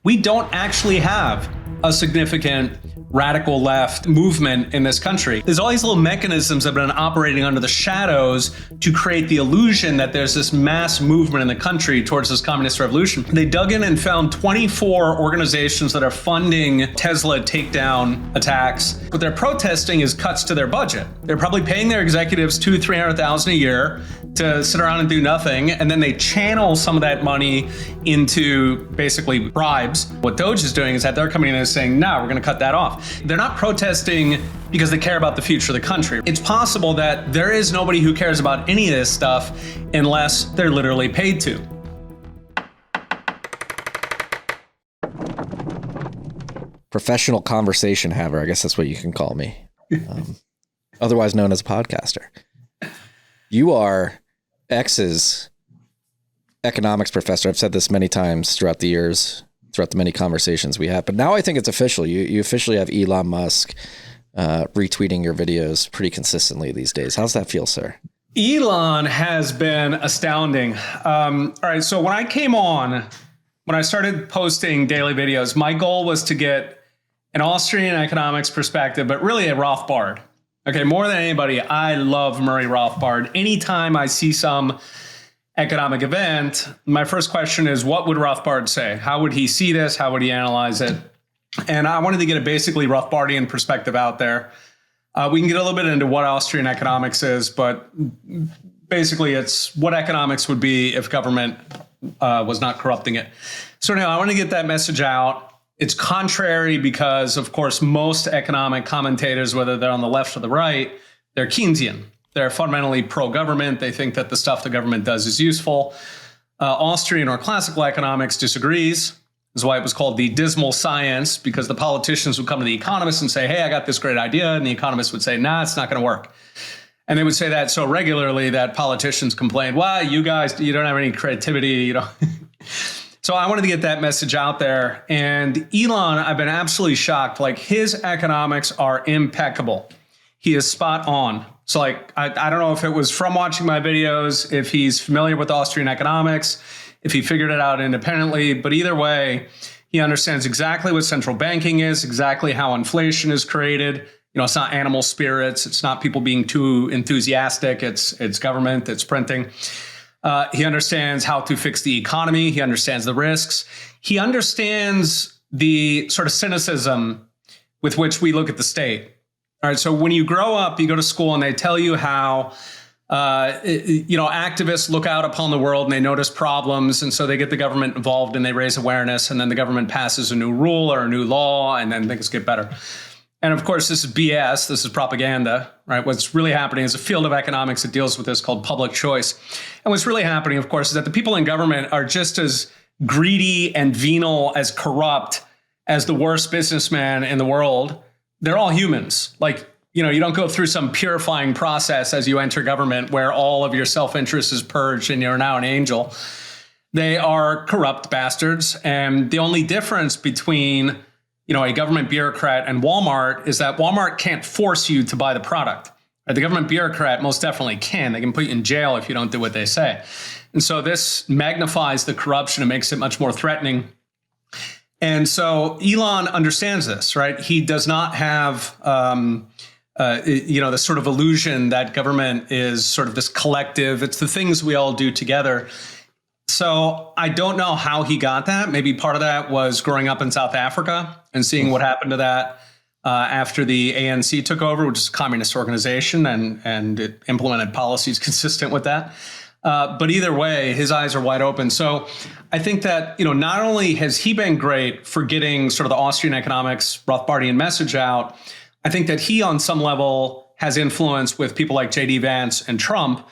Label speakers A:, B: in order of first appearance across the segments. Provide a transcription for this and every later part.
A: we don't actually have a significant radical left movement in this country. There's all these little mechanisms that have been operating under the shadows to create the illusion that there's this mass movement in the country towards this communist revolution. They dug in and found 24 organizations that are funding Tesla takedown attacks. What they're protesting is cuts to their budget. They're probably paying their executives $200,000-300,000 a year to sit around and do nothing, and then they channel some of that money into basically bribes. What DOGE is doing is that they're coming in and saying, no, we're going to cut that off. They're not protesting because they care about the future of the country. It's possible that there is nobody who cares about any of this stuff unless they're literally paid to.
B: Professional conversation haver, I guess that's what you can call me. Otherwise known as a podcaster. You are X's economics professor. I've said this many times throughout the years, throughout the many conversations we have, but now I think it's official. You officially have Elon Musk retweeting your videos pretty consistently these days. How's that feel, sir?
A: Elon has been astounding. All right, so when I started posting daily videos, my goal was to get an Austrian economics perspective, but really a Rothbard. Okay, more than anybody, I love Murray Rothbard. Anytime I see some economic event, my first question is, what would Rothbard say? How would he see this? How would he analyze it? And I wanted to get a basically Rothbardian perspective out there. We can get a little bit into what Austrian economics is, but basically it's what economics would be if government was not corrupting it. So now I want to get that message out. It's contrary because, of course, most economic commentators, whether they're on the left or the right, they're Keynesian. They're fundamentally pro-government. They think that the stuff the government does is useful. Austrian or classical economics disagrees. This is why it was called the dismal science, because the politicians would come to the economists and say, hey, I got this great idea. And the economists would say, nah, it's not going to work. And they would say that so regularly that politicians complained, well, you guys, you don't have any creativity, So I wanted to get that message out there. And Elon, I've been absolutely shocked. Like, his economics are impeccable. He is spot on. So I don't know if it was from watching my videos, if he's familiar with Austrian economics, if he figured it out independently, but either way, he understands exactly what central banking is, exactly how inflation is created. It's not animal spirits. It's not people being too enthusiastic. It's government. It's printing. He understands how to fix the economy. He understands the risks. He understands the sort of cynicism with which we look at the state. All right. So when you grow up, you go to school and they tell you how, activists look out upon the world and they notice problems. And so they get the government involved and they raise awareness. And then the government passes a new rule or a new law and then things get better. And of course, this is BS. This is propaganda, right? What's really happening is a field of economics that deals with this called public choice. And what's really happening, of course, is that the people in government are just as greedy and venal, as corrupt as the worst businessman in the world. They're all humans. You don't go through some purifying process as you enter government where all of your self-interest is purged and you're now an angel. They are corrupt bastards. And the only difference between a government bureaucrat and Walmart is that Walmart can't force you to buy the product. The government bureaucrat most definitely can. They can put you in jail if you don't do what they say. And so this magnifies the corruption and makes it much more threatening. And so Elon understands this, right? He does not have, this sort of illusion that government is sort of this collective. It's the things we all do together. So I don't know how he got that. Maybe part of that was growing up in South Africa and seeing what happened to that after the ANC took over, which is a communist organization, and it implemented policies consistent with that. But either way, his eyes are wide open. So I think that, not only has he been great for getting sort of the Austrian economics Rothbardian message out, I think that he on some level has influence with people like J.D. Vance and Trump,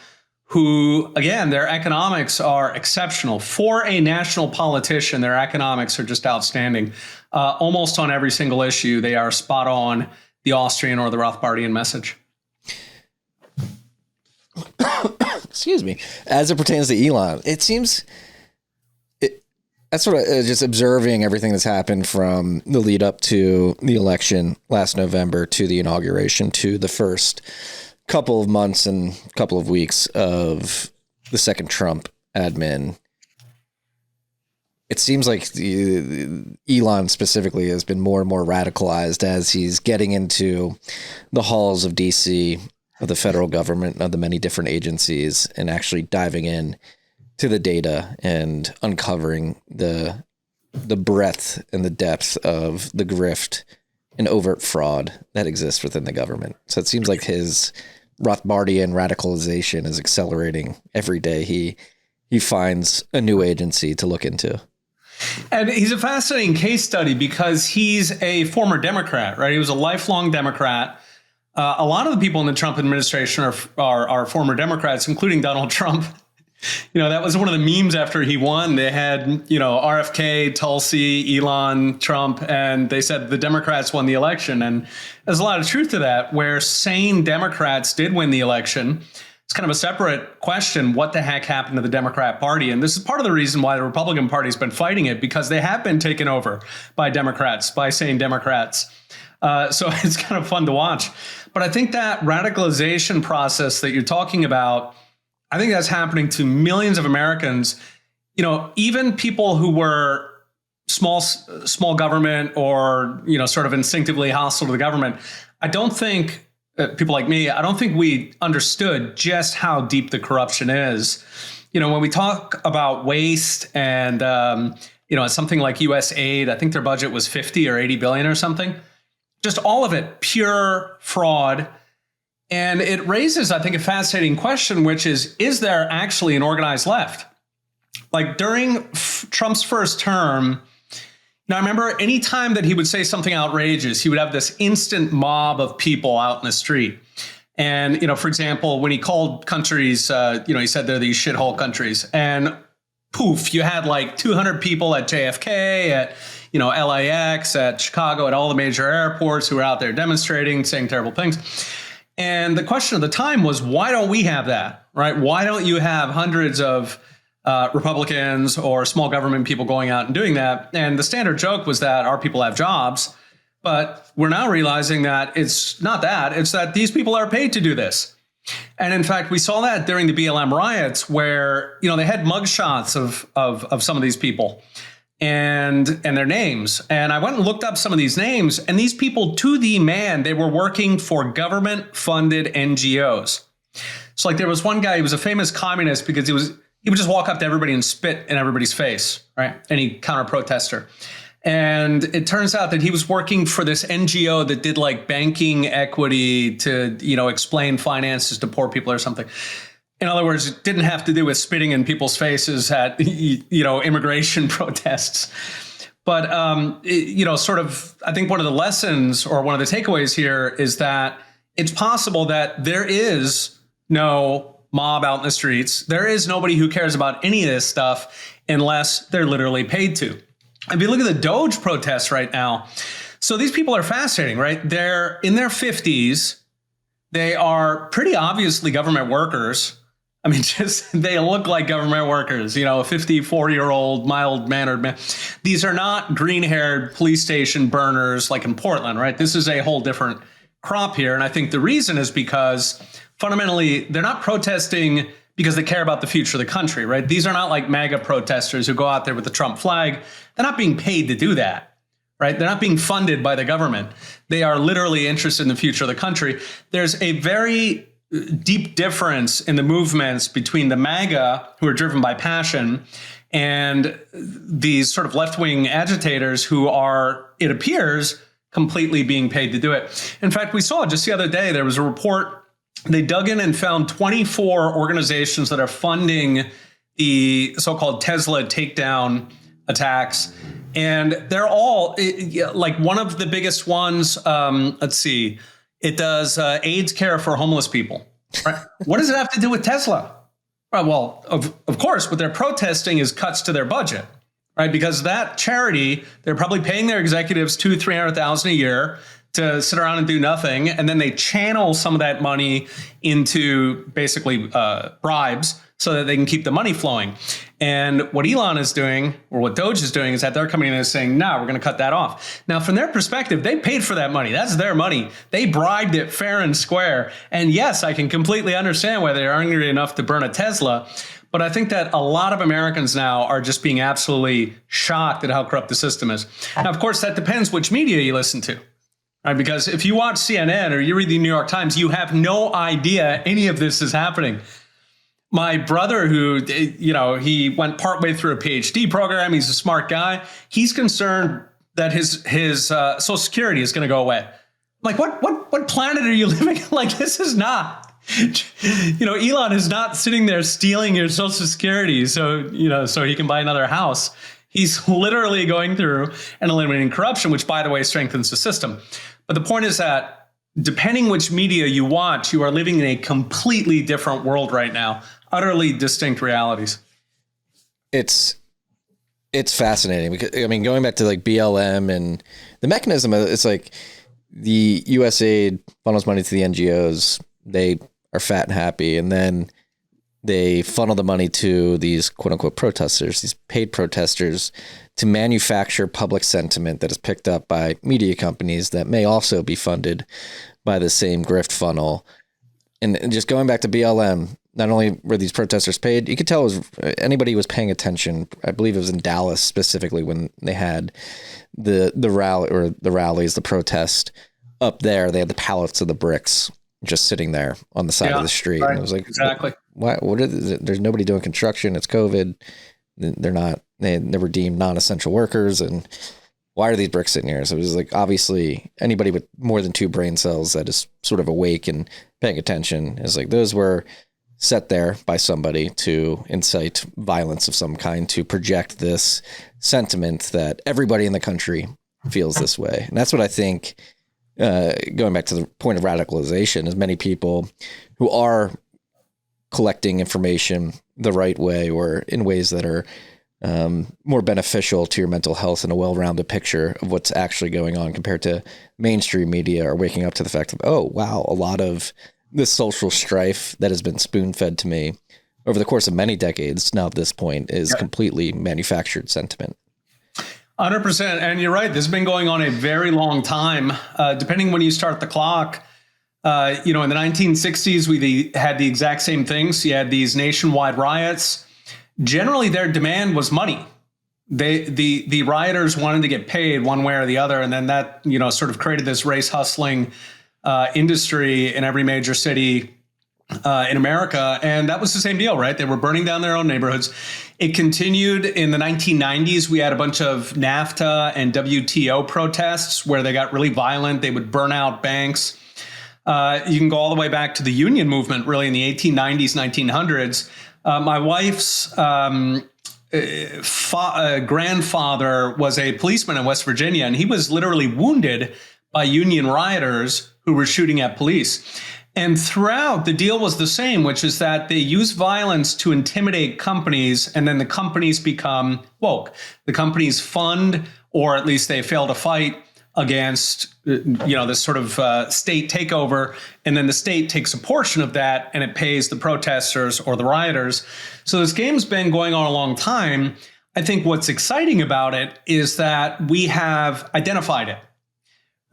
A: who, again, their economics are exceptional. For a national politician, their economics are just outstanding. Almost on every single issue, they are spot on the Austrian or the Rothbardian message.
B: Excuse me. As it pertains to Elon, it seems... That's what just observing everything that's happened from the lead up to the election last November to the inauguration to the first couple of months and couple of weeks of the second Trump admin. it seems like Elon specifically has been more and more radicalized as he's getting into the halls of DC, of the federal government, of the many different agencies, and actually diving in to the data and uncovering the breadth and the depth of the grift and overt fraud that exists within the government. So it seems like his Rothbardian radicalization is accelerating every day. He finds a new agency to look into. And
A: he's a fascinating case study because he's a former Democrat, right? He was a lifelong Democrat. A lot of the people in the Trump administration are former Democrats, including Donald Trump. That was one of the memes after he won. They had, RFK, Tulsi, Elon, Trump, and they said the Democrats won the election. And there's a lot of truth to that, where sane Democrats did win the election. It's kind of a separate question. What the heck happened to the Democrat Party? And this is part of the reason why the Republican Party has been fighting it, because they have been taken over by Democrats, by sane Democrats. So it's kind of fun to watch. But I think that radicalization process that you're talking about, I think that's happening to millions of Americans. Even people who were small government or, sort of instinctively hostile to the government. I don't think people like me, I don't think we understood just how deep the corruption is. When we talk about waste and, something like USAID, I think their budget was 50 or 80 billion or something. Just all of it, pure fraud. And it raises, I think, a fascinating question, which is there actually an organized left? Like during Trump's first term, I remember any time that he would say something outrageous, he would have this instant mob of people out in the street. And, for example, when he called countries, he said they're these shithole countries. And poof, you had like 200 people at JFK, at, LAX, at Chicago, at all the major airports who were out there demonstrating, saying terrible things. And the question of the time was, why don't we have that, right? Why don't you have hundreds of Republicans or small government people going out and doing that? And the standard joke was that our people have jobs, but we're now realizing that it's not that, it's that these people are paid to do this. And in fact, we saw that during the BLM riots where, they had mugshots of some of these people and their names. And I went and looked up some of these names, and these people, to the man, they were working for government funded NGOs. So like there was one guy, he was a famous communist because he would just walk up to everybody and spit in everybody's face, right? Any counter-protester. And it turns out that he was working for this NGO that did like banking equity to, explain finances to poor people or something. In other words, it didn't have to do with spitting in people's faces at, immigration protests. But, sort of, I think one of the lessons or one of the takeaways here is that it's possible that there is no mob out in the streets. There is nobody who cares about any of this stuff unless they're literally paid to. If you look at the DOGE protests right now, so these people are fascinating, right? They're in their 50s. They are pretty obviously government workers. I mean, they look like government workers, a 54-year-old mild-mannered man. These are not green-haired police station burners like in Portland, right? This is a whole different crop here. And I think the reason is because fundamentally, they're not protesting because they care about the future of the country, right? These are not like MAGA protesters who go out there with the Trump flag. They're not being paid to do that, right? They're not being funded by the government. They are literally interested in the future of the country. There's a very deep difference in the movements between the MAGA, who are driven by passion, and these sort of left-wing agitators who are, it appears, completely being paid to do it. In fact, we saw just the other day, there was a report, they dug in and found 24 organizations that are funding the so-called Tesla takedown attacks. And they're all, like one of the biggest ones, let's see, it does AIDS care for homeless people. Right? What does it have to do with Tesla? Well, of course, what they're protesting is cuts to their budget, right? Because that charity, they're probably paying their executives $200,000-300,000 a year to sit around and do nothing. And then they channel some of that money into basically bribes so that they can keep the money flowing. And what Elon is doing, or what DOGE is doing, is that they're coming in and saying, no, we're going to cut that off. Now, from their perspective, they paid for that money. That's their money. They bribed it fair and square. And yes, I can completely understand why they're angry enough to burn a Tesla. But I think that a lot of Americans now are just being absolutely shocked at how corrupt the system is. Now, of course, that depends which media you listen to. Right? Because if you watch CNN or you read the New York Times, you have no idea any of this is happening. My brother, who, he went partway through a PhD program, he's a smart guy. He's concerned that his Social Security is going to go away. I'm like, what planet are you living? Like, this is not. Elon is not sitting there stealing your Social Security so he can buy another house. He's literally going through and eliminating corruption, which, by the way, strengthens the system. But the point is that depending which media you watch, you are living in a completely different world right now, utterly distinct realities.
B: It's fascinating because, going back to like BLM and the mechanism, it's like the USAID funnels money to the NGOs. They are fat and happy, and then they funnel the money to these quote unquote protesters, these paid protesters, to manufacture public sentiment that is picked up by media companies that may also be funded by the same grift funnel. And just going back to BLM, not only were these protesters paid, you could tell it was anybody who was paying attention. I believe it was in Dallas specifically when they had the rallies, the protest up there. They had the pallets of the bricks just sitting there on the side of the street.
A: Right.
B: And it was like,
A: exactly.
B: What there's nobody doing construction. It's COVID. They were deemed non-essential workers. And why are these bricks sitting here? So it was like, obviously anybody with more than 2 brain cells that is sort of awake and paying attention is like, those were set there by somebody to incite violence of some kind, to project this sentiment that everybody in the country feels this way. And that's what I think, going back to the point of radicalization, is many people who are collecting information the right way or in ways that are more beneficial to your mental health and a well-rounded picture of what's actually going on compared to mainstream media, are waking up to the fact of, oh, wow, a lot of this social strife that has been spoon-fed to me over the course of many decades now at this point is completely manufactured sentiment.
A: 100%. And you're right. This has been going on a very long time. Depending when you start the clock, in the 1960s, we had the exact same things. You had these nationwide riots. Generally, their demand was money. The rioters wanted to get paid one way or the other. And then that, sort of created this race hustling industry in every major city in America. And that was the same deal, right? They were burning down their own neighborhoods. It continued in the 1990s. We had a bunch of NAFTA and WTO protests where they got really violent. They would burn out banks. You can go all the way back to the union movement, really in the 1890s, 1900s. My wife's grandfather was a policeman in West Virginia, and he was literally wounded by union rioters who were shooting at police. And throughout, the deal was the same, which is that they use violence to intimidate companies, and then the companies become woke. The companies fund, or at least they fail to fight against, this sort of state takeover, and then the state takes a portion of that and it pays the protesters or the rioters. So this game's been going on a long time. I think what's exciting about it is that we have identified it.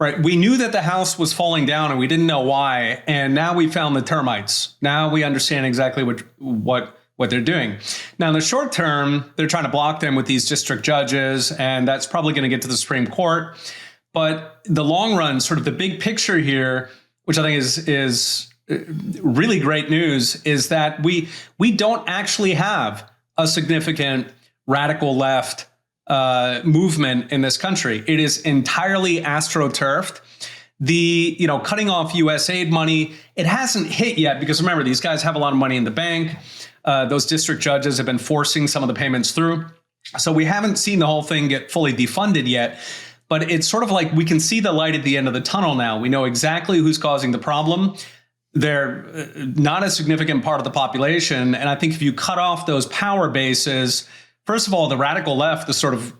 A: Right. We knew that the house was falling down and we didn't know why. And now we found the termites. Now we understand exactly what they're doing. Now, in the short term, they're trying to block them with these district judges, and that's probably going to get to the Supreme Court. But the long run, sort of the big picture here, which I think is really great news, is that we don't actually have a significant radical left movement in this country. It is entirely astroturfed. The, cutting off USAID money, it hasn't hit yet because remember, these guys have a lot of money in the bank. Those district judges have been forcing some of the payments through. So we haven't seen the whole thing get fully defunded yet, but it's sort of like we can see the light at the end of the tunnel now. We know exactly who's causing the problem. They're not a significant part of the population. And I think if you cut off those power bases, first of all, the radical left, the sort of,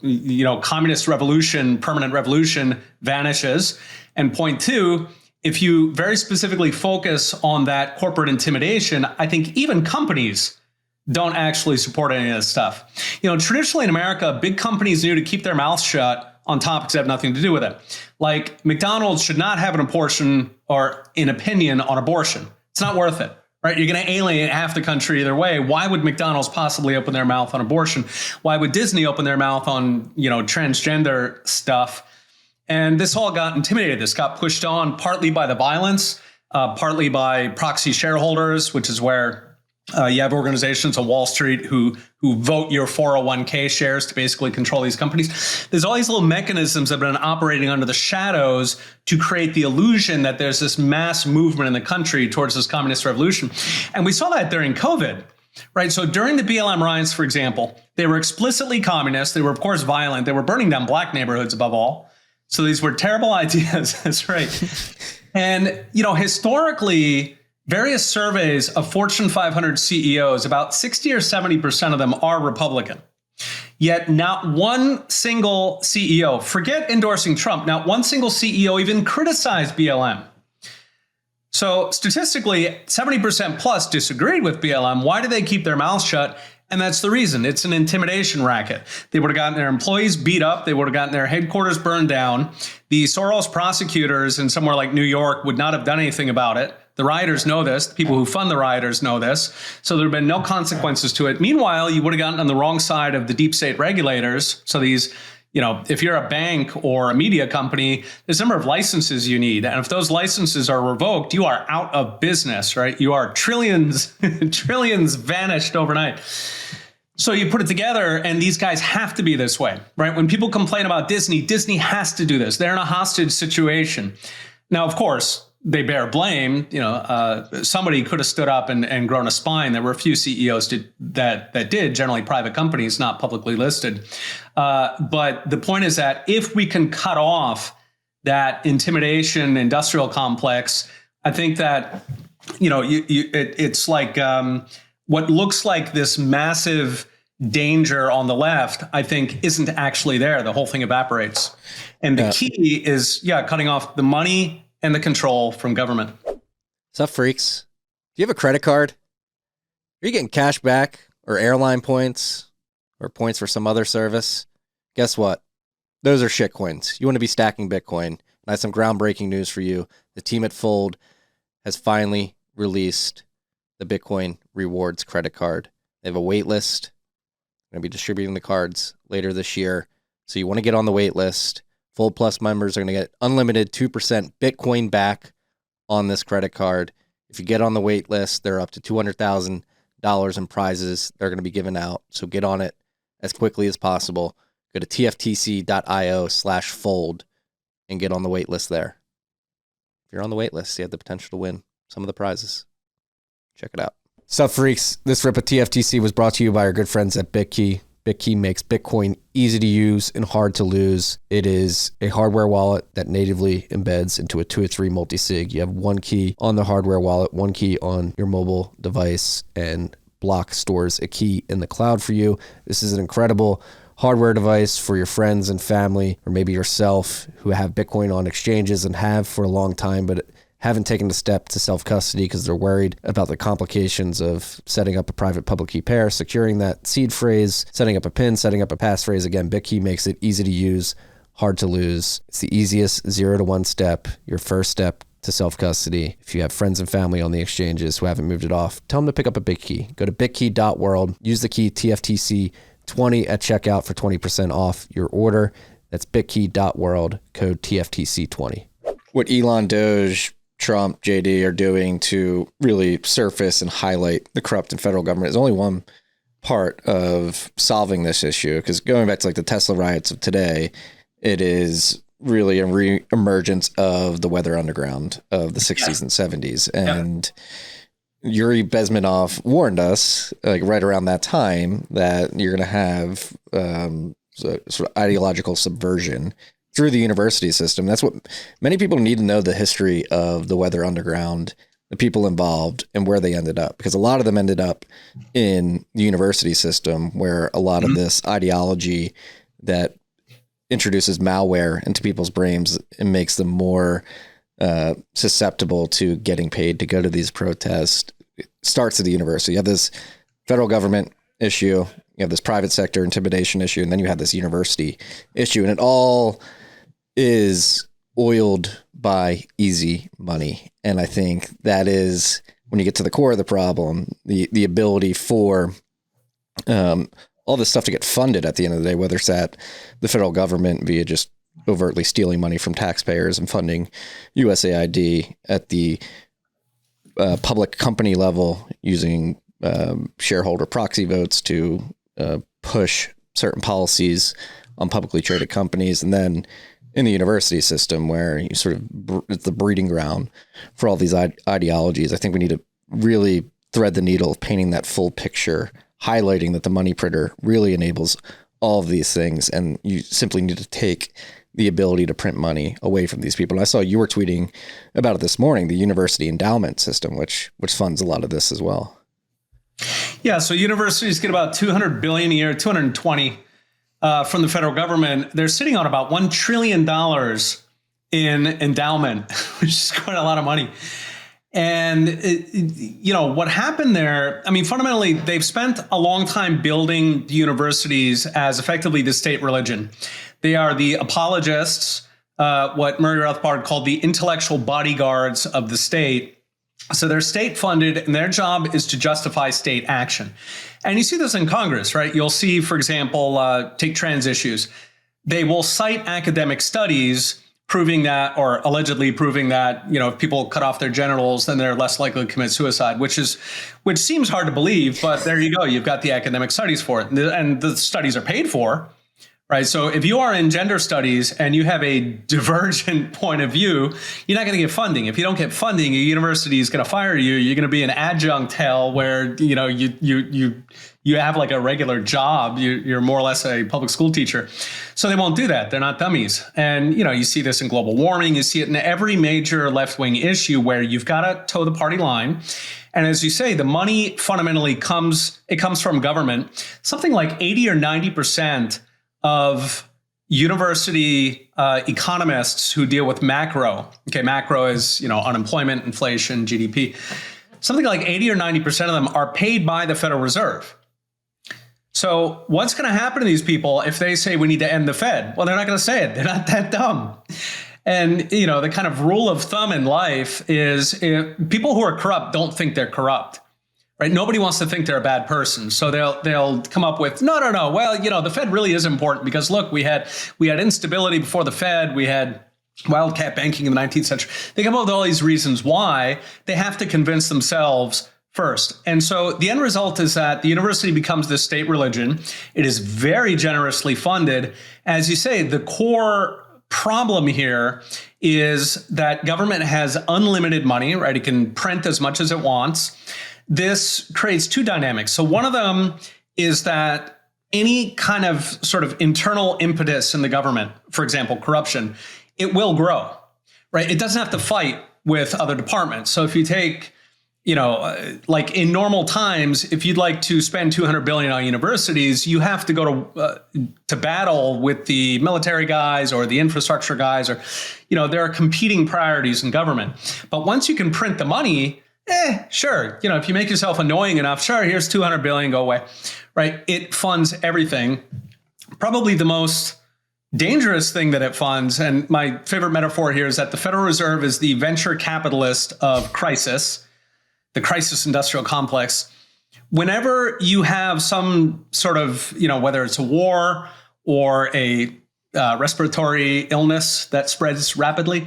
A: communist revolution, permanent revolution vanishes. And point two, if you very specifically focus on that corporate intimidation, I think even companies don't actually support any of this stuff. Traditionally in America, big companies knew to keep their mouths shut on topics that have nothing to do with it. Like McDonald's should not have an opinion on abortion. It's not worth it. right? You're going to alienate half the country either way. Why would McDonald's possibly open their mouth on abortion? Why would Disney open their mouth on, transgender stuff? And this all got intimidated. This got pushed on partly by the violence, partly by proxy shareholders, which is where you have organizations on Wall Street who vote your 401k shares to basically control these companies. There's all these little mechanisms that have been operating under the shadows to create the illusion that there's this mass movement in the country towards this communist revolution. And we saw that during COVID. Right. So during the BLM riots, for example, they were explicitly communist. They were, of course, violent. They were burning down black neighborhoods above all. So these were terrible ideas. That's right. And, historically, various surveys of Fortune 500 CEOs, about 60 or 70% of them are Republican. Yet not one single CEO, forget endorsing Trump, not one single CEO even criticized BLM. So statistically, 70% plus disagreed with BLM. Why do they keep their mouths shut? And that's the reason. It's an intimidation racket. They would have gotten their employees beat up. They would have gotten their headquarters burned down. The Soros prosecutors in somewhere like New York would not have done anything about it. The rioters know this. The people who fund the rioters know this. So there have been no consequences to it. Meanwhile, you would have gotten on the wrong side of the deep state regulators. So these, if you're a bank or a media company, there's a number of licenses you need. And if those licenses are revoked, you are out of business, right? You are trillions vanished overnight. So you put it together, and these guys have to be this way, right? When people complain about Disney, Disney has to do this. They're in a hostage situation. Now, of course, they bear blame. Somebody could have stood up and grown a spine. There were a few CEOs that did, generally private companies, not publicly listed. But the point is that if we can cut off that intimidation industrial complex, I think that, it's like what looks like this massive danger on the left, I think isn't actually there. The whole thing evaporates. And the key is, cutting off the money and the control from government.
B: What's up, freaks? Do you have a credit card? Are you getting cash back or airline points or points for some other service? Guess what? Those are shitcoins. You want to be stacking Bitcoin. And I have some groundbreaking news for you. The team at Fold has finally released the Bitcoin Rewards credit card. They have a wait list. They're going to be distributing the cards later this year. So you want to get on the wait list. Fold Plus members are going to get unlimited 2% Bitcoin back on this credit card. If you get on the wait list, they're up to $200,000 in prizes they're going to be given out. So get on it as quickly as possible. Go to tftc.io/fold and get on the wait list there. If you're on the wait list, you have the potential to win some of the prizes. Check it out. Sup, freaks? This rip of TFTC was brought to you by our good friends at Bitkey. Bitkey makes Bitcoin easy to use and hard to lose. It is a hardware wallet that natively embeds into a 2 or 3 multi-sig. You have one key on the hardware wallet, one key on your mobile device, and Block stores a key in the cloud for you. This is an incredible hardware device for your friends and family, or maybe yourself, who have Bitcoin on exchanges and have for a long time, but haven't taken the step to self-custody because they're worried about the complications of setting up a private public key pair, securing that seed phrase, setting up a PIN, setting up a passphrase. Again, Bitkey makes it easy to use, hard to lose. It's the easiest 0 to 1 step, your first step to self-custody. If you have friends and family on the exchanges who haven't moved it off, tell them to pick up a Bitkey. Go to bitkey.world, use the key TFTC20 at checkout for 20% off your order. That's bitkey.world, code TFTC20. What Elon, DOGE, Trump, JD are doing to really surface and highlight the corrupt and federal government is only one part of solving this issue. Because going back to like the Tesla riots of today, it is really a re-emergence of the weather underground of the 60s and 70s. And Yuri Bezmenov warned us like right around that time that you're going to have sort of ideological subversion through the university system. That's what many people need to know, the history of the weather underground, the people involved, and where they ended up. Because a lot of them ended up in the university system, where a lot of this ideology that introduces malware into people's brains and makes them more susceptible to getting paid to go to these protests starts at the university. You have this federal government issue, you have this private sector intimidation issue, and then you have this university issue, and it all is oiled by easy money. And I think that is when you get to the core of the problem, the ability for all this stuff to get funded at the end of the day, whether it's at the federal government via just overtly stealing money from taxpayers and funding USAID, at the public company level using shareholder proxy votes to push certain policies on publicly traded companies, and then in the university system where you sort of it's the breeding ground for all these ideologies. I think we need to really thread the needle of painting that full picture, highlighting that the money printer really enables all of these things, and you simply need to take the ability to print money away from these people. And I saw you were tweeting about it this morning, the university endowment system, which funds a lot of this as well.
A: Yeah, so universities get about $200 billion a year, 220 from the federal government. They're sitting on about $1 trillion in endowment, which is quite a lot of money. And, what happened there, I mean, fundamentally, they've spent a long time building the universities as effectively the state religion. They are the apologists, what Murray Rothbard called the intellectual bodyguards of the state. So they're state funded, and their job is to justify state action. And you see this in Congress, right? You'll see, for example, take trans issues. They will cite academic studies proving that, or allegedly proving that, if people cut off their genitals, then they're less likely to commit suicide, which seems hard to believe, but there you go. You've got the academic studies for it, and the studies are paid for. Right. So if you are in gender studies and you have a divergent point of view, you're not going to get funding. If you don't get funding, a university is going to fire you. You're going to be an adjunct hell where, you have like a regular job. You're more or less a public school teacher. So they won't do that. They're not dummies. And, you see this in global warming. You see it in every major left wing issue where you've got to toe the party line. And as you say, the money fundamentally comes from government. Something like 80 or 90% of university economists who deal with macro. Okay, macro is, unemployment, inflation, GDP. Something like 80 or 90% of them are paid by the Federal Reserve. So what's going to happen to these people if they say we need to end the Fed? Well, they're not going to say it. They're not that dumb. And, the kind of rule of thumb in life is people who are corrupt don't think they're corrupt. Right? Nobody wants to think they're a bad person. So they'll come up with, no. Well, the Fed really is important because look, we had instability before the Fed. We had wildcat banking in the 19th century. They come up with all these reasons why they have to convince themselves first. And so the end result is that the university becomes this state religion. It is very generously funded. As you say, the core problem here is that government has unlimited money, right? It can print as much as it wants. This creates two dynamics. So one of them is that any kind of sort of internal impetus in the government, for example, corruption, it will grow, right? It doesn't have to fight with other departments. So if you take, like in normal times, if you'd like to spend $200 billion on universities, you have to go to battle with the military guys or the infrastructure guys, or, there are competing priorities in government. But once you can print the money, sure. If you make yourself annoying enough, sure, here's $200 billion, go away, right? It funds everything. Probably the most dangerous thing that it funds, and my favorite metaphor here is that the Federal Reserve is the venture capitalist of crisis, the crisis industrial complex. Whenever you have some sort of, whether it's a war or a respiratory illness that spreads rapidly,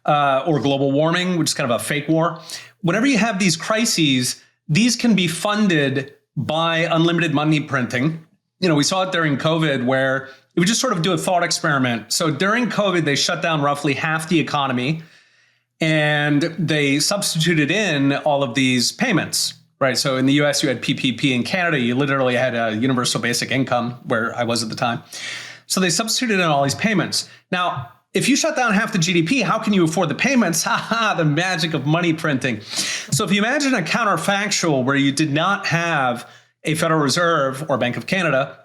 A: or global warming, which is kind of a fake war, whenever you have these crises, these can be funded by unlimited money printing. We saw it during COVID where it would just sort of do a thought experiment. So during COVID, they shut down roughly half the economy and they substituted in all of these payments, right? So in the US, you had PPP. In Canada, you literally had a universal basic income, where I was at the time. So they substituted in all these payments. Now, if you shut down half the GDP, how can you afford the payments? The magic of money printing. So if you imagine a counterfactual where you did not have a Federal Reserve or Bank of Canada,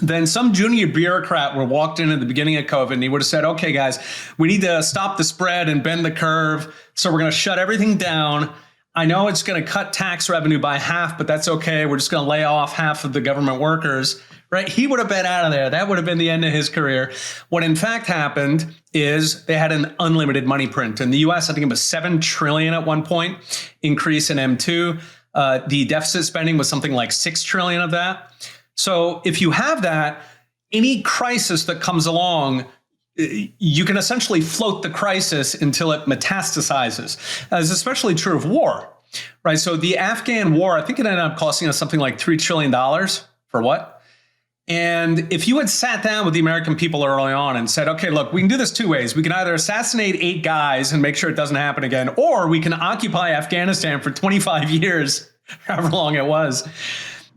A: then some junior bureaucrat would have walked in at the beginning of COVID and he would have said, okay, guys, we need to stop the spread and bend the curve. So we're going to shut everything down. I know it's going to cut tax revenue by half, but that's okay. We're just going to lay off half of the government workers. right? He would have been out of there. That would have been the end of his career. What in fact happened is they had an unlimited money print. In the US, I think it was 7 trillion at one point, increase in M2. The deficit spending was something like 6 trillion of that. So if you have that, any crisis that comes along, you can essentially float the crisis until it metastasizes. That's especially true of war, right? So the Afghan war, I think it ended up costing us something like $3 trillion for what? And if you had sat down with the American people early on and said, okay, look, we can do this 2 ways. We can either assassinate 8 guys and make sure it doesn't happen again, or we can occupy Afghanistan for 25 years, however long it was.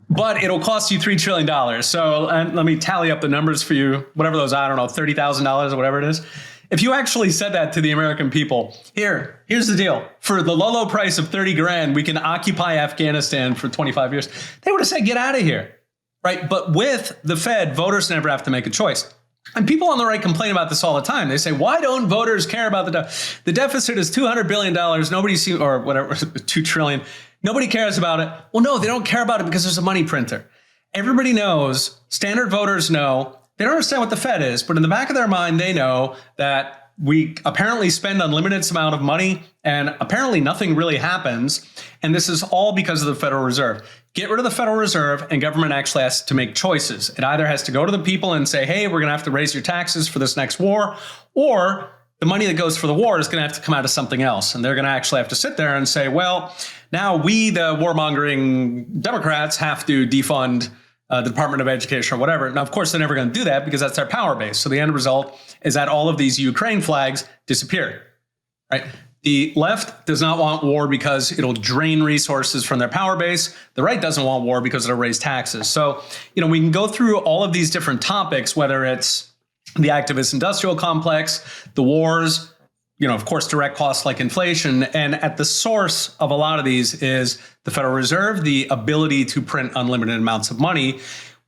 A: But it'll cost you $3 trillion. So let me tally up the numbers for you, whatever those, I don't know, $30,000 or whatever it is. If you actually said that to the American people, here's the deal. For the low price of 30 grand, we can occupy Afghanistan for 25 years. They would have said, get out of here, right? But with the Fed, voters never have to make a choice. And people on the right complain about this all the time. They say, why don't voters care about the deficit is $200 billion. Nobody sees, or whatever, 2 trillion. Nobody cares about it. Well, no, they don't care about it because there's a money printer. Everybody knows, standard voters know, they don't understand what the Fed is, but in the back of their mind, they know that we apparently spend unlimited amount of money and apparently nothing really happens. And this is all because of the Federal Reserve. Get rid of the Federal Reserve and government actually has to make choices. It either has to go to the people and say, hey, we're going to have to raise your taxes for this next war, or the money that goes for the war is going to have to come out of something else. And they're going to actually have to sit there and say, well, now we, the warmongering Democrats, have to defund the Department of Education or whatever. Now, of course, they're never going to do that because that's their power base. So the end result is that all of these Ukraine flags disappear, right? The left does not want war because it'll drain resources from their power base. The right doesn't want war because it'll raise taxes. So, we can go through all of these different topics, whether it's the activist industrial complex, the wars, of course, direct costs like inflation. And at the source of a lot of these is the Federal Reserve, the ability to print unlimited amounts of money,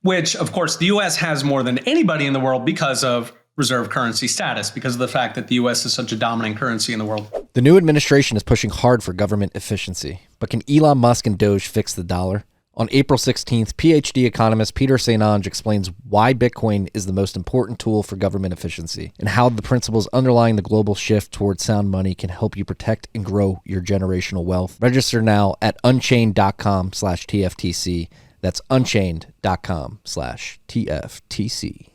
A: which, of course, the U.S. has more than anybody in the world because of reserve currency status, because of the fact that the U.S. is such a dominant currency in the world.
B: The new administration is pushing hard for government efficiency. But can Elon Musk and DOGE fix the dollar? On April 16th, PhD economist Peter St Onge explains why Bitcoin is the most important tool for government efficiency and how the principles underlying the global shift towards sound money can help you protect and grow your generational wealth. Register now at unchained.com/TFTC. That's unchained.com/TFTC.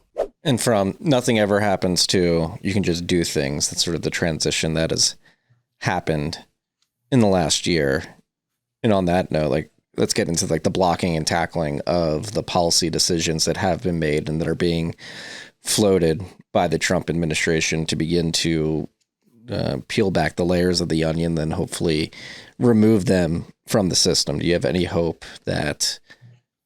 B: And from nothing ever happens to you can just do things. That's sort of the transition that has happened in the last year. And on that note, let's get into the blocking and tackling of the policy decisions that have been made and that are being floated by the Trump administration to begin to peel back the layers of the onion, then hopefully remove them from the system. Do you have any hope that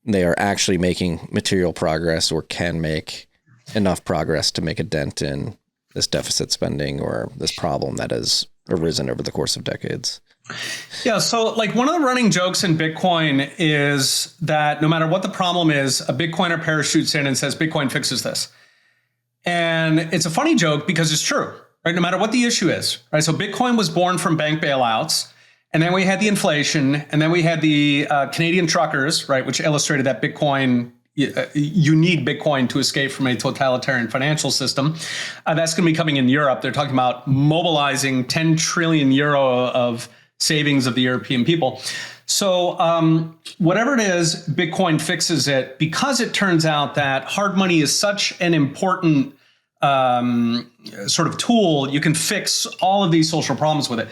B: they are actually making material progress or can make enough progress to make a dent in this deficit spending or this problem that has arisen over the course of decades?
A: Yeah, so one of the running jokes in Bitcoin is that no matter what the problem is, a Bitcoiner parachutes in and says, Bitcoin fixes this. And it's a funny joke because it's true, right? No matter what the issue is, right? So Bitcoin was born from bank bailouts, and then we had the inflation, and then we had the Canadian truckers, right? Which illustrated that Bitcoin, you need Bitcoin to escape from a totalitarian financial system. That's going to be coming in Europe. They're talking about mobilizing 10 trillion euro of savings of the European people. So whatever it is, Bitcoin fixes it because it turns out that hard money is such an important sort of tool. You can fix all of these social problems with it.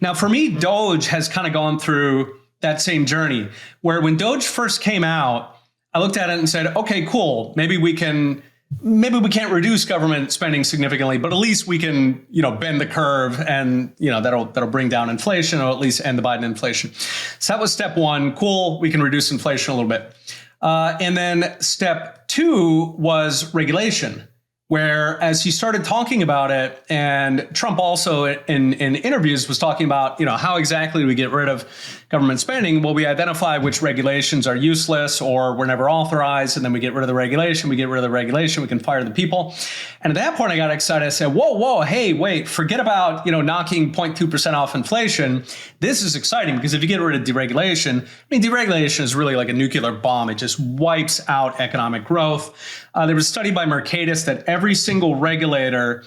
A: Now, for me, DOGE has kind of gone through that same journey where when DOGE first came out, I looked at it and said, okay, cool. Maybe we can't reduce government spending significantly, but at least we can, bend the curve and, that'll bring down inflation or at least end the Biden inflation. So that was step one. Cool. We can reduce inflation a little bit. And then step two was regulation, Whereas he started talking about it, and Trump also in interviews was talking about, how exactly do we get rid of government spending? Well, we identify which regulations are useless or were never authorized, and then we get rid of the regulation. We get rid of the regulation. We can fire the people. And at that point, I got excited. I said, whoa, hey, wait, forget about, knocking 0.2% off inflation. This is exciting because if you get rid of deregulation, deregulation is really like a nuclear bomb. It just wipes out economic growth. There was a study by Mercatus that every single
B: regulation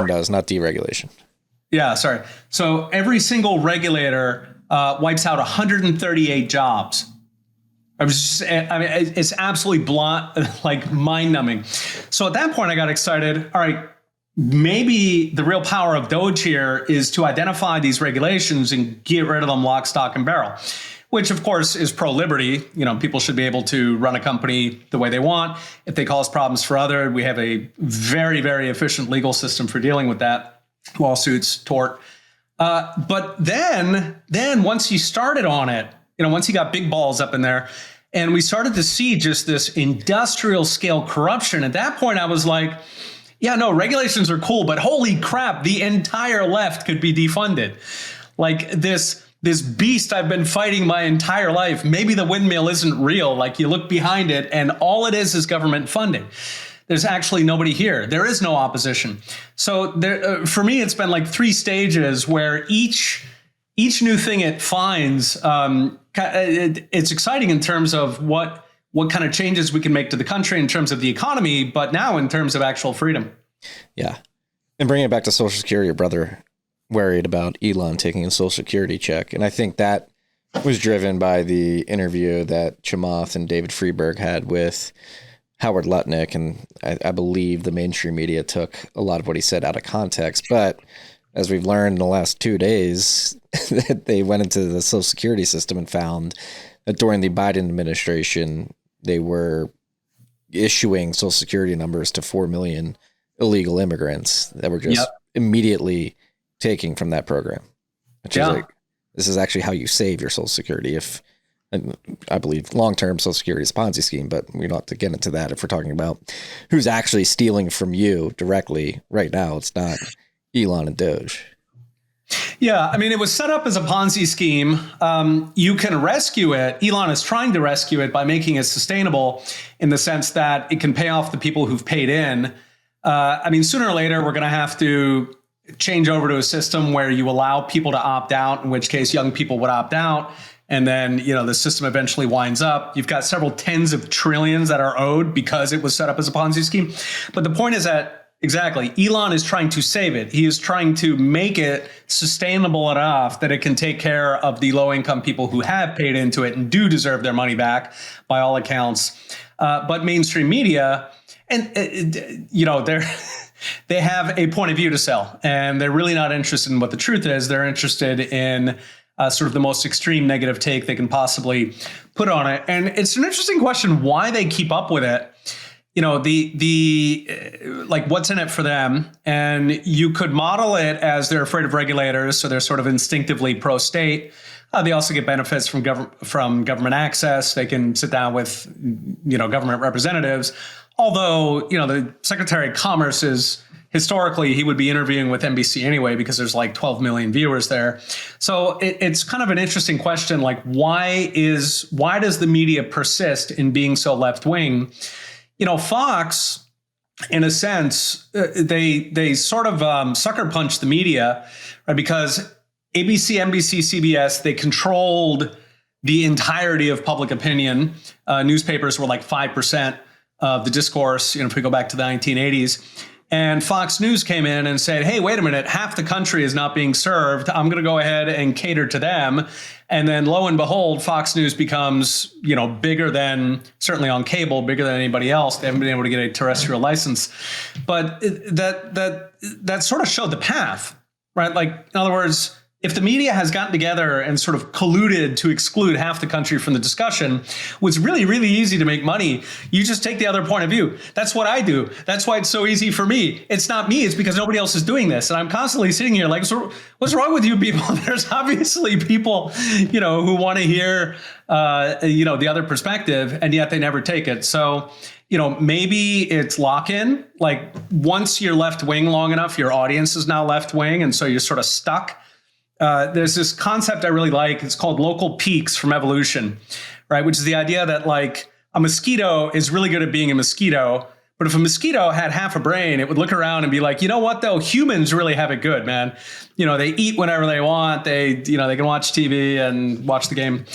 B: does, not deregulation.
A: Yeah, sorry. So every single regulator wipes out 138 jobs. It's absolutely blunt, like mind numbing. So at that point, I got excited. All right, maybe the real power of DOGE here is to identify these regulations and get rid of them lock, stock, and barrel, which of course is pro-liberty. People should be able to run a company the way they want. If they cause problems for others, we have a very, very efficient legal system for dealing with that. Lawsuits, tort. But then once he started on it, once he got big balls up in there, and we started to see just this industrial scale corruption, at that point I was like, yeah, no, regulations are cool, but holy crap, the entire left could be defunded. Like this beast I've been fighting my entire life. Maybe the windmill isn't real. Like you look behind it and all it is government funding. There's actually nobody here. There is no opposition. So there, for me, it's been like 3 stages where each new thing it finds, it's exciting in terms of what kind of changes we can make to the country in terms of the economy, but now in terms of actual freedom.
B: Yeah. And bringing it back to Social Security, your brother worried about Elon taking a Social Security check. And I think that was driven by the interview that Chamath and David Freeberg had with Howard Lutnick. And I believe the mainstream media took a lot of what he said out of context. But as we've learned in the last 2 days, that they went into the Social Security system and found that during the Biden administration, they were issuing Social Security numbers to 4 million illegal immigrants that were just immediately taking from that program, which is like, this is actually how you save your Social Security. If I believe long-term Social Security is a Ponzi scheme, but we don't have to get into that. If we're talking about who's actually stealing from you directly right now, it's not Elon and DOGE.
A: Yeah, it was set up as a Ponzi scheme. You can rescue it. Elon is trying to rescue it by making it sustainable in the sense that it can pay off the people who've paid in. Sooner or later, we're going to have to change over to a system where you allow people to opt out, in which case young people would opt out. And then, the system eventually winds up. You've got several tens of trillions that are owed because it was set up as a Ponzi scheme. But the point is that, exactly, Elon is trying to save it. He is trying to make it sustainable enough that it can take care of the low-income people who have paid into it and do deserve their money back by all accounts. But mainstream media, and they have a point of view to sell, and they're really not interested in what the truth is. They're interested in sort of the most extreme negative take they can possibly put on it. And it's an interesting question why they keep up with it. Like what's in it for them? And you could model it as they're afraid of regulators, so they're sort of instinctively pro-state. They also get benefits from government access. They can sit down with, government representatives. Although, the Secretary of Commerce is historically, he would be interviewing with NBC anyway, because there's like 12 million viewers there. So it's kind of an interesting question. Like, why does the media persist in being so left wing? Fox, in a sense, they sort of sucker punch the media, right? Because ABC, NBC, CBS, they controlled the entirety of public opinion. Newspapers were like 5% of the discourse, if we go back to the 1980s. And Fox News came in and said, hey, wait a minute, half the country is not being served. I'm going to go ahead and cater to them. And then lo and behold, Fox News becomes, bigger than, certainly on cable, bigger than anybody else. They haven't been able to get a terrestrial license. But that sort of showed the path, right? Like, in other words, if the media has gotten together and sort of colluded to exclude half the country from the discussion, was really, really easy to make money. You just take the other point of view. That's what I do. That's why it's so easy for me. It's not me. It's because nobody else is doing this. And I'm constantly sitting here like, so what's wrong with you people? There's obviously people, who want to hear, the other perspective, and yet they never take it. So, maybe it's lock-in. Like once you're left wing long enough, your audience is now left wing. And so you're sort of stuck. There's this concept I really like. It's called local peaks from evolution, right? Which is the idea that like a mosquito is really good at being a mosquito. But if a mosquito had half a brain, it would look around and be like, you know what, though? Humans really have it good, man. They eat whenever they want. They can watch TV and watch the game.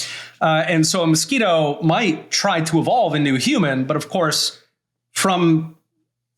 A: And so a mosquito might try to evolve into a human. But of course, from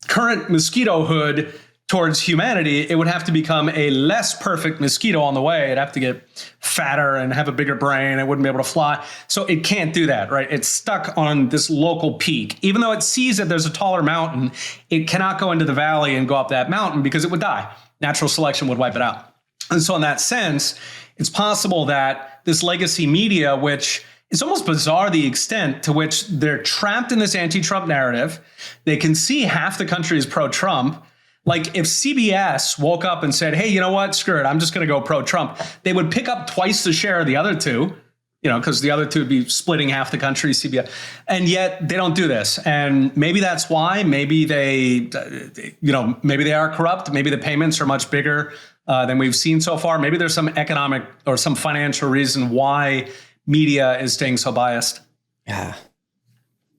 A: current mosquitohood towards humanity, it would have to become a less perfect mosquito on the way. It'd have to get fatter and have a bigger brain. It wouldn't be able to fly. So it can't do that, right? It's stuck on this local peak. Even though it sees that there's a taller mountain, it cannot go into the valley and go up that mountain because it would die. Natural selection would wipe it out. And so in that sense, it's possible that this legacy media, which it's almost bizarre the extent to which they're trapped in this anti-Trump narrative. They can see half the country is pro-Trump. Like if CBS woke up and said, hey, you know what? Screw it. I'm just going to go pro-Trump. They would pick up twice the share of the other two, because the other two would be splitting half the country, CBS. And yet they don't do this. And maybe that's why. Maybe maybe they are corrupt. Maybe the payments are much bigger than we've seen so far. Maybe there's some economic or some financial reason why media is staying so biased.
B: Yeah.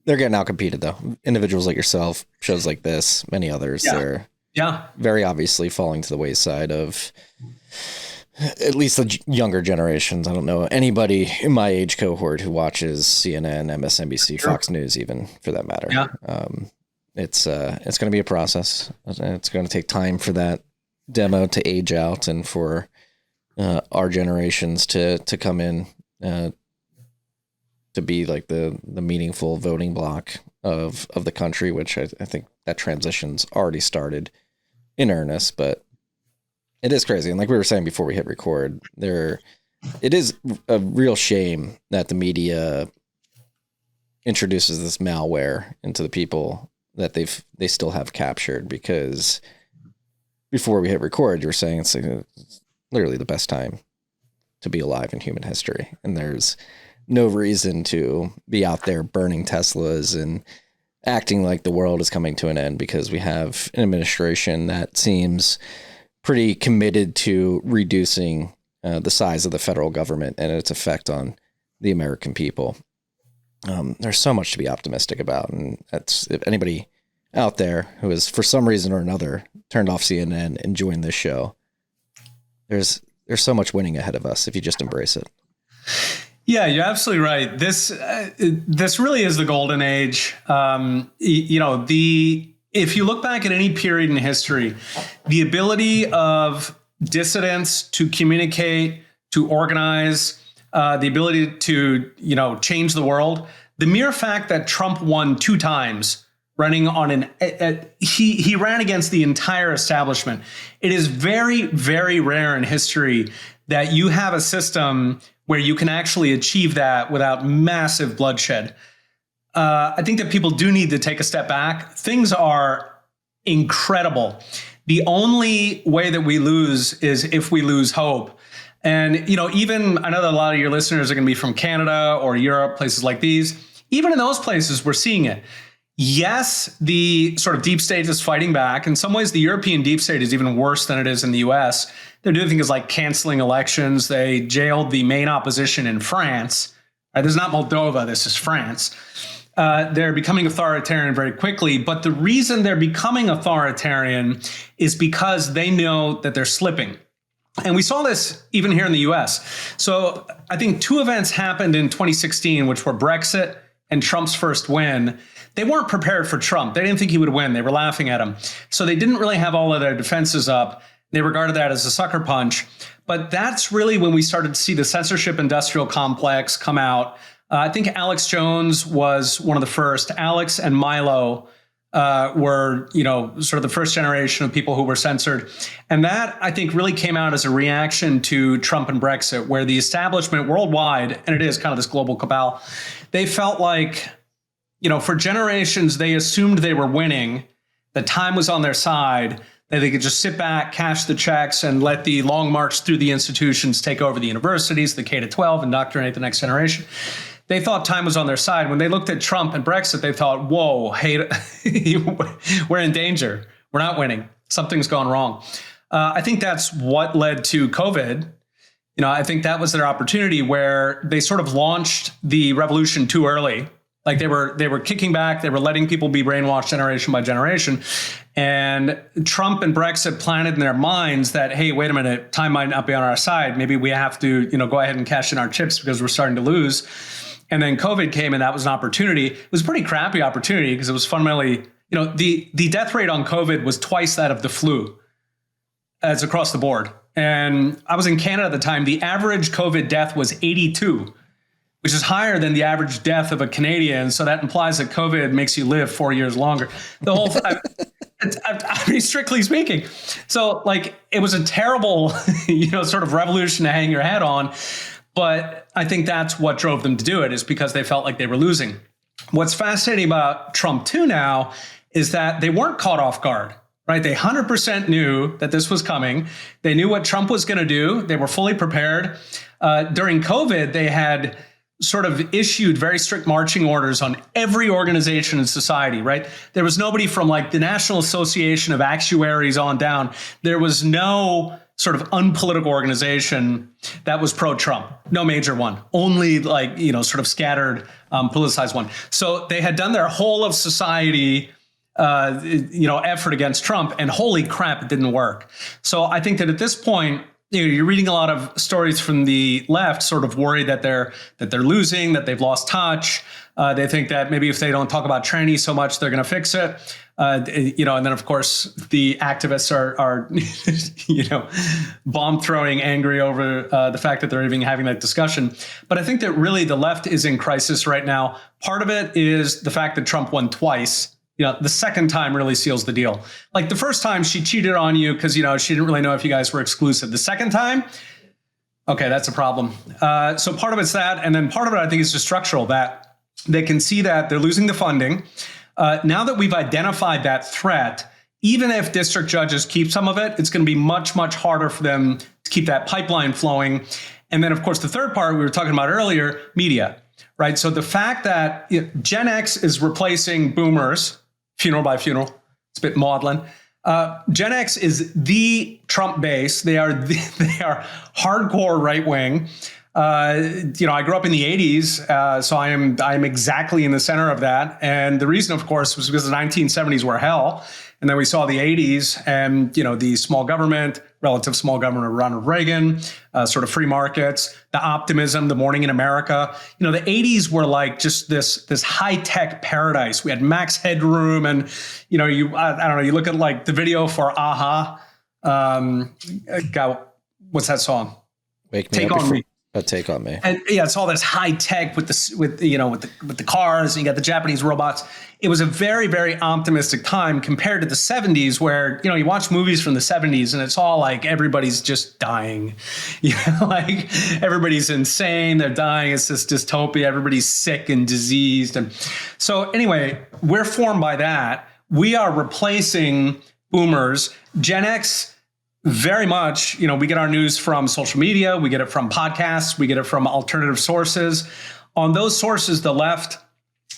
B: They're getting outcompeted, though. Individuals like yourself, shows like this, many others, they're very obviously falling to the wayside of at least the younger generations. I don't know anybody in my age cohort who watches CNN, MSNBC, Fox News, even for that matter.
A: Yeah.
B: It's going to be a process. It's going to take time for that demo to age out and for our generations to come in to be like the meaningful voting bloc of the country, which I think that transition's already started in earnest, but it is crazy. And like we were saying before we hit record, it is a real shame that the media introduces this malware into the people that they still have captured, because before we hit record, you were saying it's literally the best time to be alive in human history. And there's no reason to be out there burning Teslas and acting like the world is coming to an end, because we have an administration that seems pretty committed to reducing the size of the federal government and its effect on the American people. There's so much to be optimistic about. And that's, if anybody out there who has, for some reason or another, turned off CNN and joined this show, there's so much winning ahead of us if you just embrace it.
A: Yeah, you're absolutely right. This really is the golden age. If you look back at any period in history, the ability of dissidents to communicate, to organize, the ability to change the world. The mere fact that Trump won 2 times running on he ran against the entire establishment. It is very, very rare in history that you have a system where you can actually achieve that without massive bloodshed. I think that people do need to take a step back. Things are incredible. The only way that we lose is if we lose hope. And, even I know that a lot of your listeners are going to be from Canada or Europe, places like these. Even in those places, we're seeing it. Yes, the sort of deep state is fighting back. In some ways, the European deep state is even worse than it is in the US. They're doing things like canceling elections. They jailed the main opposition in France. This is not Moldova, this is France. They're becoming authoritarian very quickly. But the reason they're becoming authoritarian is because they know that they're slipping. And we saw this even here in the US. So I think 2 events happened in 2016, which were Brexit and Trump's first win. They weren't prepared for Trump. They didn't think he would win. They were laughing at him. So they didn't really have all of their defenses up. They regarded that as a sucker punch. But that's really when we started to see the censorship industrial complex come out. I think Alex Jones was one of the first. Alex and Milo were, sort of the first generation of people who were censored. And that, I think, really came out as a reaction to Trump and Brexit, where the establishment worldwide, and it is kind of this global cabal, they felt like, for generations, they assumed they were winning. The time was on their side, that they could just sit back, cash the checks, and let the long march through the institutions take over the universities, the K-12, indoctrinate the next generation. they thought time was on their side. When they looked at Trump and Brexit, they thought, whoa, hey, we're in danger. We're not winning. Something's gone wrong. I think that's what led to COVID. I think that was their opportunity where they sort of launched the revolution too early. Like they were kicking back. They were letting people be brainwashed generation by generation. And Trump and Brexit planted in their minds that, hey, wait a minute, time might not be on our side. Maybe we have to, go ahead and cash in our chips because we're starting to lose. And then COVID came and that was an opportunity. It was a pretty crappy opportunity because it was fundamentally, the death rate on COVID was twice that of the flu. As across the board. And I was in Canada at the time. The average COVID death was 82, which is higher than the average death of a Canadian. So that implies that COVID makes you live 4 years longer. The whole, I mean, strictly speaking. So it was a terrible, sort of revolution to hang your hat on. But I think that's what drove them to do it, is because they felt like they were losing. What's fascinating about Trump too now is that they weren't caught off guard. Right? They 100% knew that this was coming. They knew what Trump was going to do. They were fully prepared. During COVID, they had sort of issued very strict marching orders on every organization in society, right? There was nobody from the National Association of Actuaries on down. There was no sort of unpolitical organization that was pro-Trump. No major one. Only sort of scattered, politicized one. So they had done their whole of society effort against Trump, and holy crap, it didn't work. So I think that at this point, you're reading a lot of stories from the left, sort of worried that they're losing, that they've lost touch. They think that maybe if they don't talk about trannies so much, they're going to fix it. And then of course the activists are bomb throwing, angry over the fact that they're even having that discussion. But I think that really the left is in crisis right now. Part of it is the fact that Trump won twice. The second time really seals the deal. Like the first time she cheated on you because, she didn't really know if you guys were exclusive. The second time, okay, that's a problem. So part of it's that. And then part of it, I think, is just structural, that they can see that they're losing the funding. Now that we've identified that threat, even if district judges keep some of it, it's going to be much, much harder for them to keep that pipeline flowing. And then, of course, the third part we were talking about earlier, media, right? So the fact that Gen X is replacing boomers, funeral by funeral. It's a bit maudlin. Gen X is the Trump base. They are hardcore right wing. I grew up in the 80s, so I am exactly in the center of that. And the reason, of course, was because the 1970s were hell. And then we saw the 80s and, the small government, relative small government of Ronald Reagan, sort of free markets, the optimism, the morning in America. The 80s were like just this high-tech paradise. We had max headroom and, I don't know, you look at the video for Aha. What's that song?
B: Wake Me
A: Take
B: Up
A: on Me.
B: Take on Me.
A: And yeah, it's all this high tech with the cars, and you got the Japanese robots. It was a very, very optimistic time compared to the 70s, where you watch movies from the 70s and it's all like everybody's just dying. Everybody's insane, they're dying. It's this dystopia. Everybody's sick and diseased. And so anyway, we're formed by that. We are replacing boomers. Gen X. Very much, we get our news from social media, we get it from podcasts, we get it from alternative sources. On those sources, the left,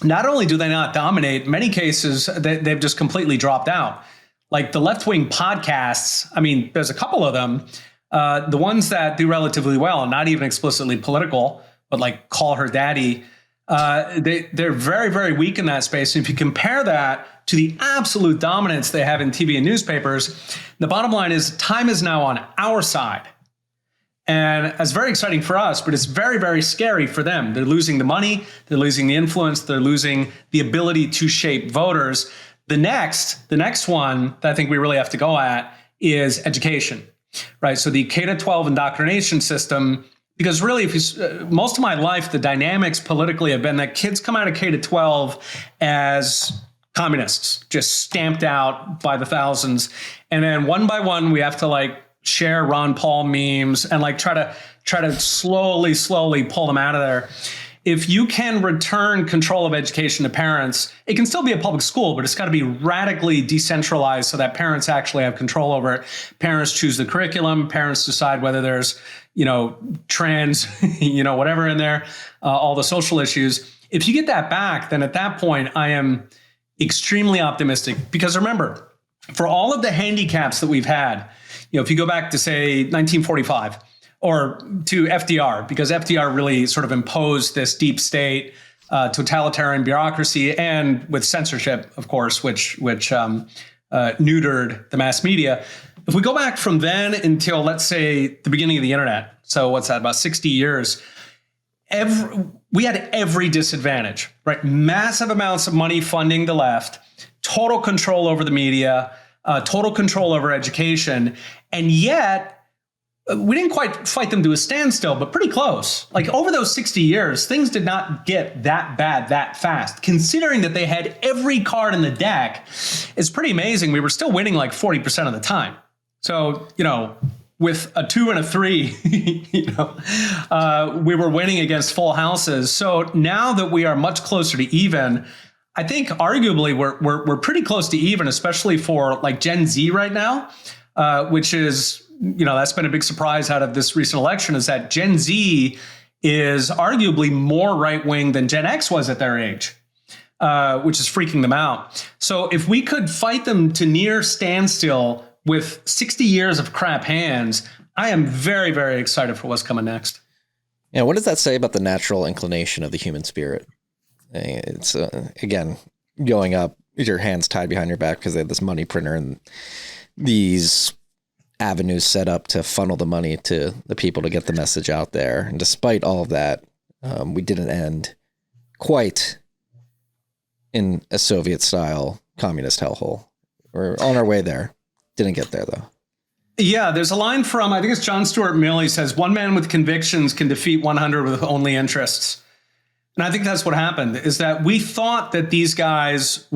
A: not only do they not dominate, in many cases, they've just completely dropped out. Like the left-wing podcasts, I mean, there's a couple of them. The ones that do relatively well, not even explicitly political, but like Call Her Daddy, they're very, very weak in that space. And if you compare that to the absolute dominance they have in TV and newspapers, the bottom line is time is now on our side. And it's very exciting for us, but it's very, very scary for them. They're losing the money, they're losing the influence, they're losing the ability to shape voters. The next one that I think we really have to go at is education, right? So the K-12 indoctrination system, because really, most of my life, the dynamics politically have been that kids come out of K-12 as communists, just stamped out by the thousands. And then one by one, we have to share Ron Paul memes and try to slowly pull them out of there. if you can return control of education to parents, it can still be a public school, but it's got to be radically decentralized so that parents actually have control over it. Parents choose the curriculum. Parents decide whether there's, trans, whatever in there, all the social issues. If you get that back, then at that point, I am extremely optimistic, because remember, for all of the handicaps that we've had, if you go back to say 1945 or to FDR, because FDR really sort of imposed this deep state, totalitarian bureaucracy, and with censorship, of course, which neutered the mass media. If we go back from then until, let's say, the beginning of the internet, so what's that, about 60 years, we had every disadvantage, right? Massive amounts of money funding the left, total control over the media, total control over education. And yet we didn't quite fight them to a standstill, but pretty close. Like over those 60 years, things did not get that bad that fast. Considering that they had every card in the deck, it's pretty amazing. We were still winning like 40% of the time. So, with a 2 and a 3, we were winning against full houses. So now that we are much closer to even, I think arguably we're pretty close to even, especially for like Gen Z right now, which is, that's been a big surprise out of this recent election, is that Gen Z is arguably more right wing than Gen X was at their age, which is freaking them out. So if we could fight them to near standstill with 60 years of crap hands, I am very, very excited for what's coming next.
B: Yeah, what does that say about the natural inclination of the human spirit? It's, again, going up with your hands tied behind your back because they have this money printer and these avenues set up to funnel the money to the people to get the message out there. And despite all of that, we didn't end quite in a Soviet-style communist hellhole. We're on our way there. Didn't get there, though.
A: Yeah, there's a line from, I think it's John Stuart Mill. He says, "One man with convictions can defeat 100 with only interests." And I think that's what happened, is that we thought that these guys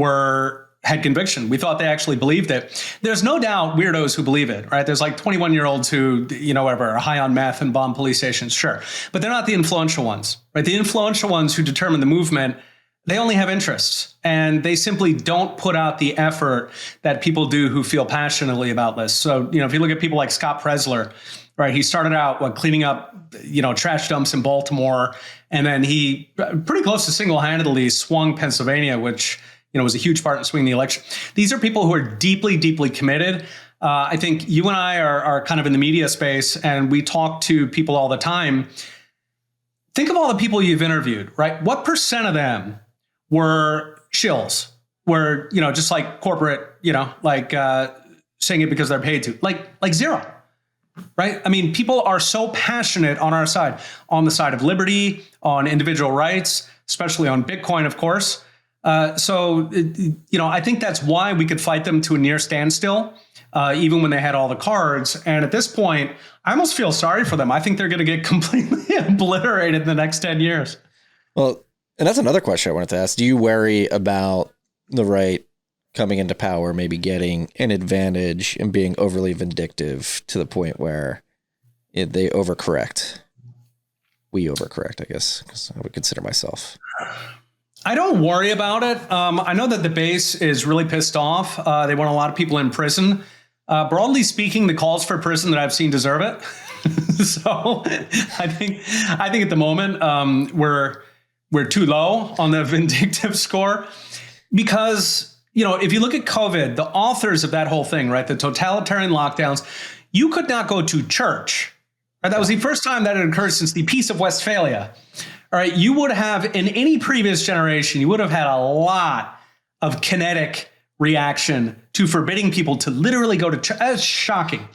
A: had conviction. We thought they actually believed it. There's no doubt weirdos who believe it, right? There's like 21-year-olds who, whatever, are high on meth and bomb police stations, sure. But they're not the influential ones, right? The influential ones who determine the movement, they only have interests, and they simply don't put out the effort that people do who feel passionately about this. So, if you look at people like Scott Presler, right, he started out cleaning up, trash dumps in Baltimore, and then he pretty close to single-handedly swung Pennsylvania, which, was a huge part in swinging the election. These are people who are deeply, deeply committed. I think you and I are kind of in the media space, and we talk to people all the time. Think of all the people you've interviewed, right? What percent of them were shills, were, just like corporate, saying it because they're paid to, like zero, right? I mean, people are so passionate on our side, on the side of liberty, on individual rights, especially on Bitcoin, of course. So I think that's why we could fight them to a near standstill, even when they had all the cards. And at this point, I almost feel sorry for them. I think they're going to get completely obliterated in the next 10 years.
B: Well, and that's another question I wanted to ask. Do you worry about the right coming into power, maybe getting an advantage and being overly vindictive to the point where they overcorrect? We overcorrect, I guess, because I would consider myself.
A: I don't worry about it. I know that the base is really pissed off. They want a lot of people in prison. Broadly speaking, the calls for prison that I've seen deserve it. So I think at the moment we're too low on the vindictive score, because, if you look at COVID, the authors of that whole thing, right, the totalitarian lockdowns, you could not go to church. Right? That was the first time that had occurred since the Peace of Westphalia. All right, you would have, in any previous generation, you would have had a lot of kinetic reaction to forbidding people to literally go to church. That's shocking.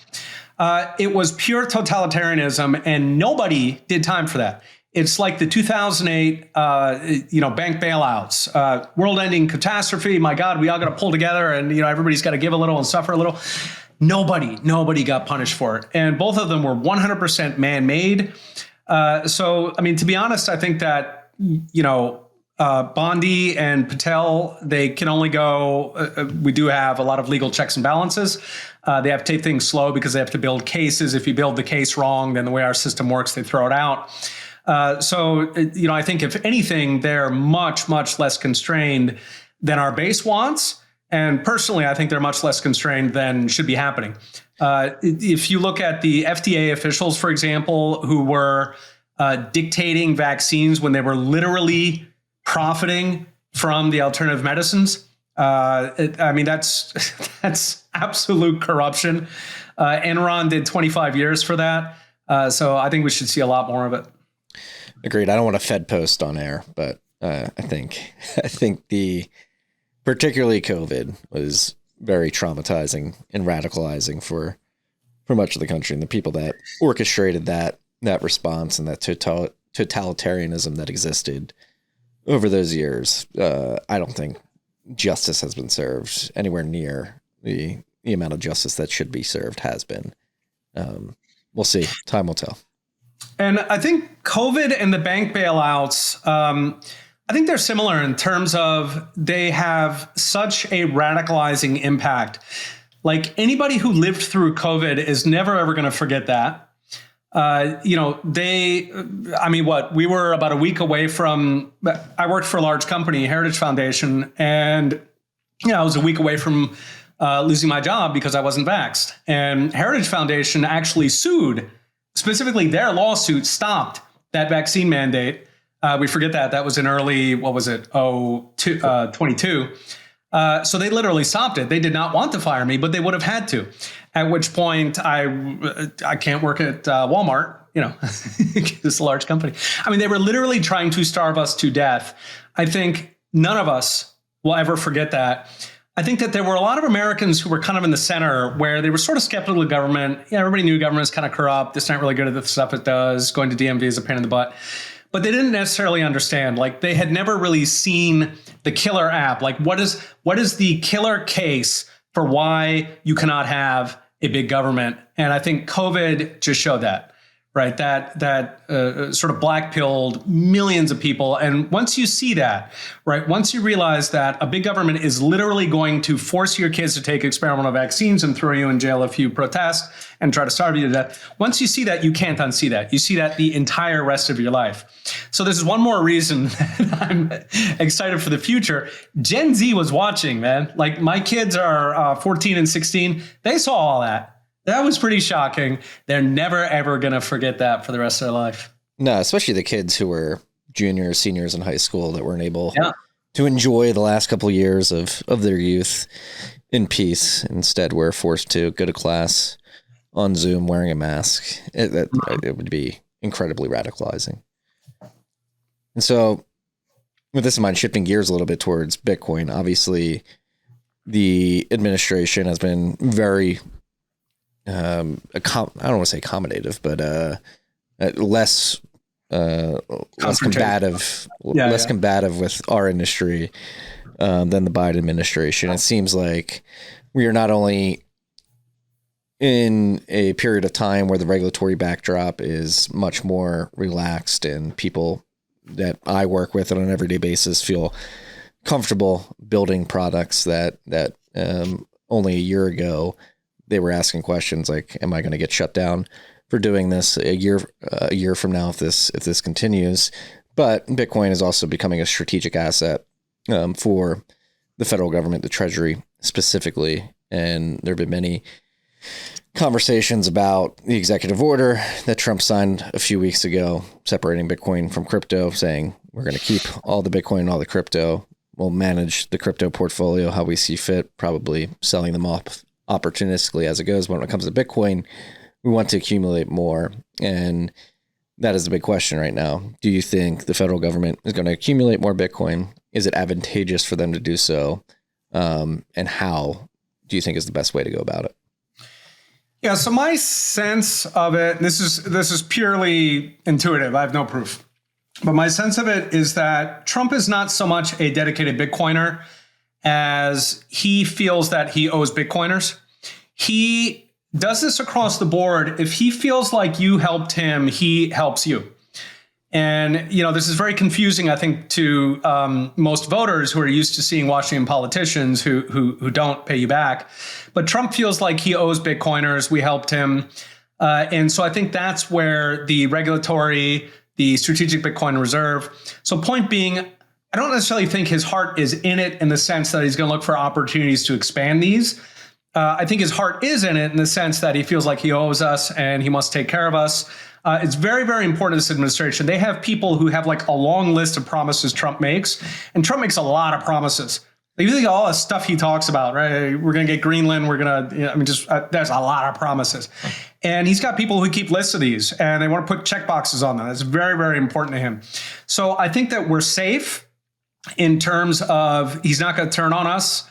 A: It was pure totalitarianism, and nobody did time for that. It's like the 2008, bank bailouts, world-ending catastrophe. My God, we all got to pull together, and everybody's got to give a little and suffer a little. Nobody got punished for it, and both of them were 100% man-made. So, I mean, to be honest, I think that, Bondi and Patel, they can only go, we do have a lot of legal checks and balances. They have to take things slow because they have to build cases. If you build the case wrong, then the way our system works, they throw it out. I think if anything, they're much, much less constrained than our base wants. And personally, I think they're much less constrained than should be happening. If you look at the FDA officials, for example, who were dictating vaccines when they were literally profiting from the alternative medicines, that's absolute corruption. Enron did 25 years for that. So I think we should see a lot more of it.
B: Agreed. I don't want a Fed post on air, but I think particularly COVID was very traumatizing and radicalizing for much of the country, and the people that orchestrated that response and that totalitarianism that existed over those years. I don't think justice has been served anywhere near the amount of justice that should be served has been. We'll see. Time will tell.
A: And I think COVID and the bank bailouts, I think they're similar in terms of they have such a radicalizing impact. Like anybody who lived through COVID is never, ever going to forget that. We were about a week away from, I worked for a large company, Heritage Foundation, and, I was a week away from losing my job because I wasn't vaxxed. And Heritage Foundation actually sued, specifically their lawsuit stopped that vaccine mandate. We forget that was in early, 22. So they literally stopped it. They did not want to fire me, but they would have had to. At which point I can't work at Walmart, it's a large company. I mean, they were literally trying to starve us to death. I think none of us will ever forget that. I think that there were a lot of Americans who were kind of in the center where they were sort of skeptical of government. Everybody knew government's kind of corrupt. It's not really good at the stuff it does. Going to DMV is a pain in the butt. But they didn't necessarily understand. Like they had never really seen the killer app. Like what is the killer case for why you cannot have a big government? And I think COVID just showed that, right? That sort of black-pilled millions of people. And once you see that, right, once you realize that a big government is literally going to force your kids to take experimental vaccines and throw you in jail if you protest and try to starve you to death, once you see that, you can't unsee that. You see that the entire rest of your life. So this is one more reason that I'm excited for the future. Gen Z was watching, man. Like my kids are 14 and 16. They saw all that. That was pretty shocking. They're never, ever going to forget that for the rest of their life.
B: No, especially the kids who were juniors, seniors in high school that weren't able to enjoy the last couple of years of their youth in peace. Instead, were forced to go to class on Zoom wearing a mask. It would be incredibly radicalizing. And so with this in mind, shifting gears a little bit towards Bitcoin, obviously the administration has been very I don't want to say accommodative, but less combative, combative with our industry than the Biden administration. It seems like we are not only in a period of time where the regulatory backdrop is much more relaxed and people that I work with on an everyday basis feel comfortable building products that only a year ago they were asking questions like, am I going to get shut down for doing this a year from now if this continues? But Bitcoin is also becoming a strategic asset for the federal government, the Treasury specifically. And there have been many conversations about the executive order that Trump signed a few weeks ago, separating Bitcoin from crypto, saying we're going to keep all the Bitcoin and all the crypto. We'll manage the crypto portfolio how we see fit, probably selling them off opportunistically as it goes. When it comes to Bitcoin, we want to accumulate more. And that is the big question right now. Do you think the federal government is going to accumulate more Bitcoin? Is it advantageous for them to do so? And how do you think is the best way to go about it?
A: Yeah, so my sense of it, this is purely intuitive. I have no proof. But my sense of it is that Trump is not so much a dedicated Bitcoiner as he feels that he owes Bitcoiners. He does this across the board. If he feels like you helped him, he helps you. And, this is very confusing, I think, to most voters who are used to seeing Washington politicians who don't pay you back. But Trump feels like he owes Bitcoiners. We helped him. And so I think that's where the regulatory the strategic Bitcoin reserve. So point being, I don't necessarily think his heart is in it in the sense that he's going to look for opportunities to expand these. I think his heart is in it in the sense that he feels like he owes us and he must take care of us. It's very, very important to this administration. They have people who have like a long list of promises Trump makes, and Trump makes a lot of promises. If you think of all the stuff he talks about, right? We're going to get Greenland. We're going to, there's a lot of promises. And he's got people who keep lists of these and they want to put check boxes on them. That's very, very important to him. So I think that we're safe in terms of he's not going to turn on us.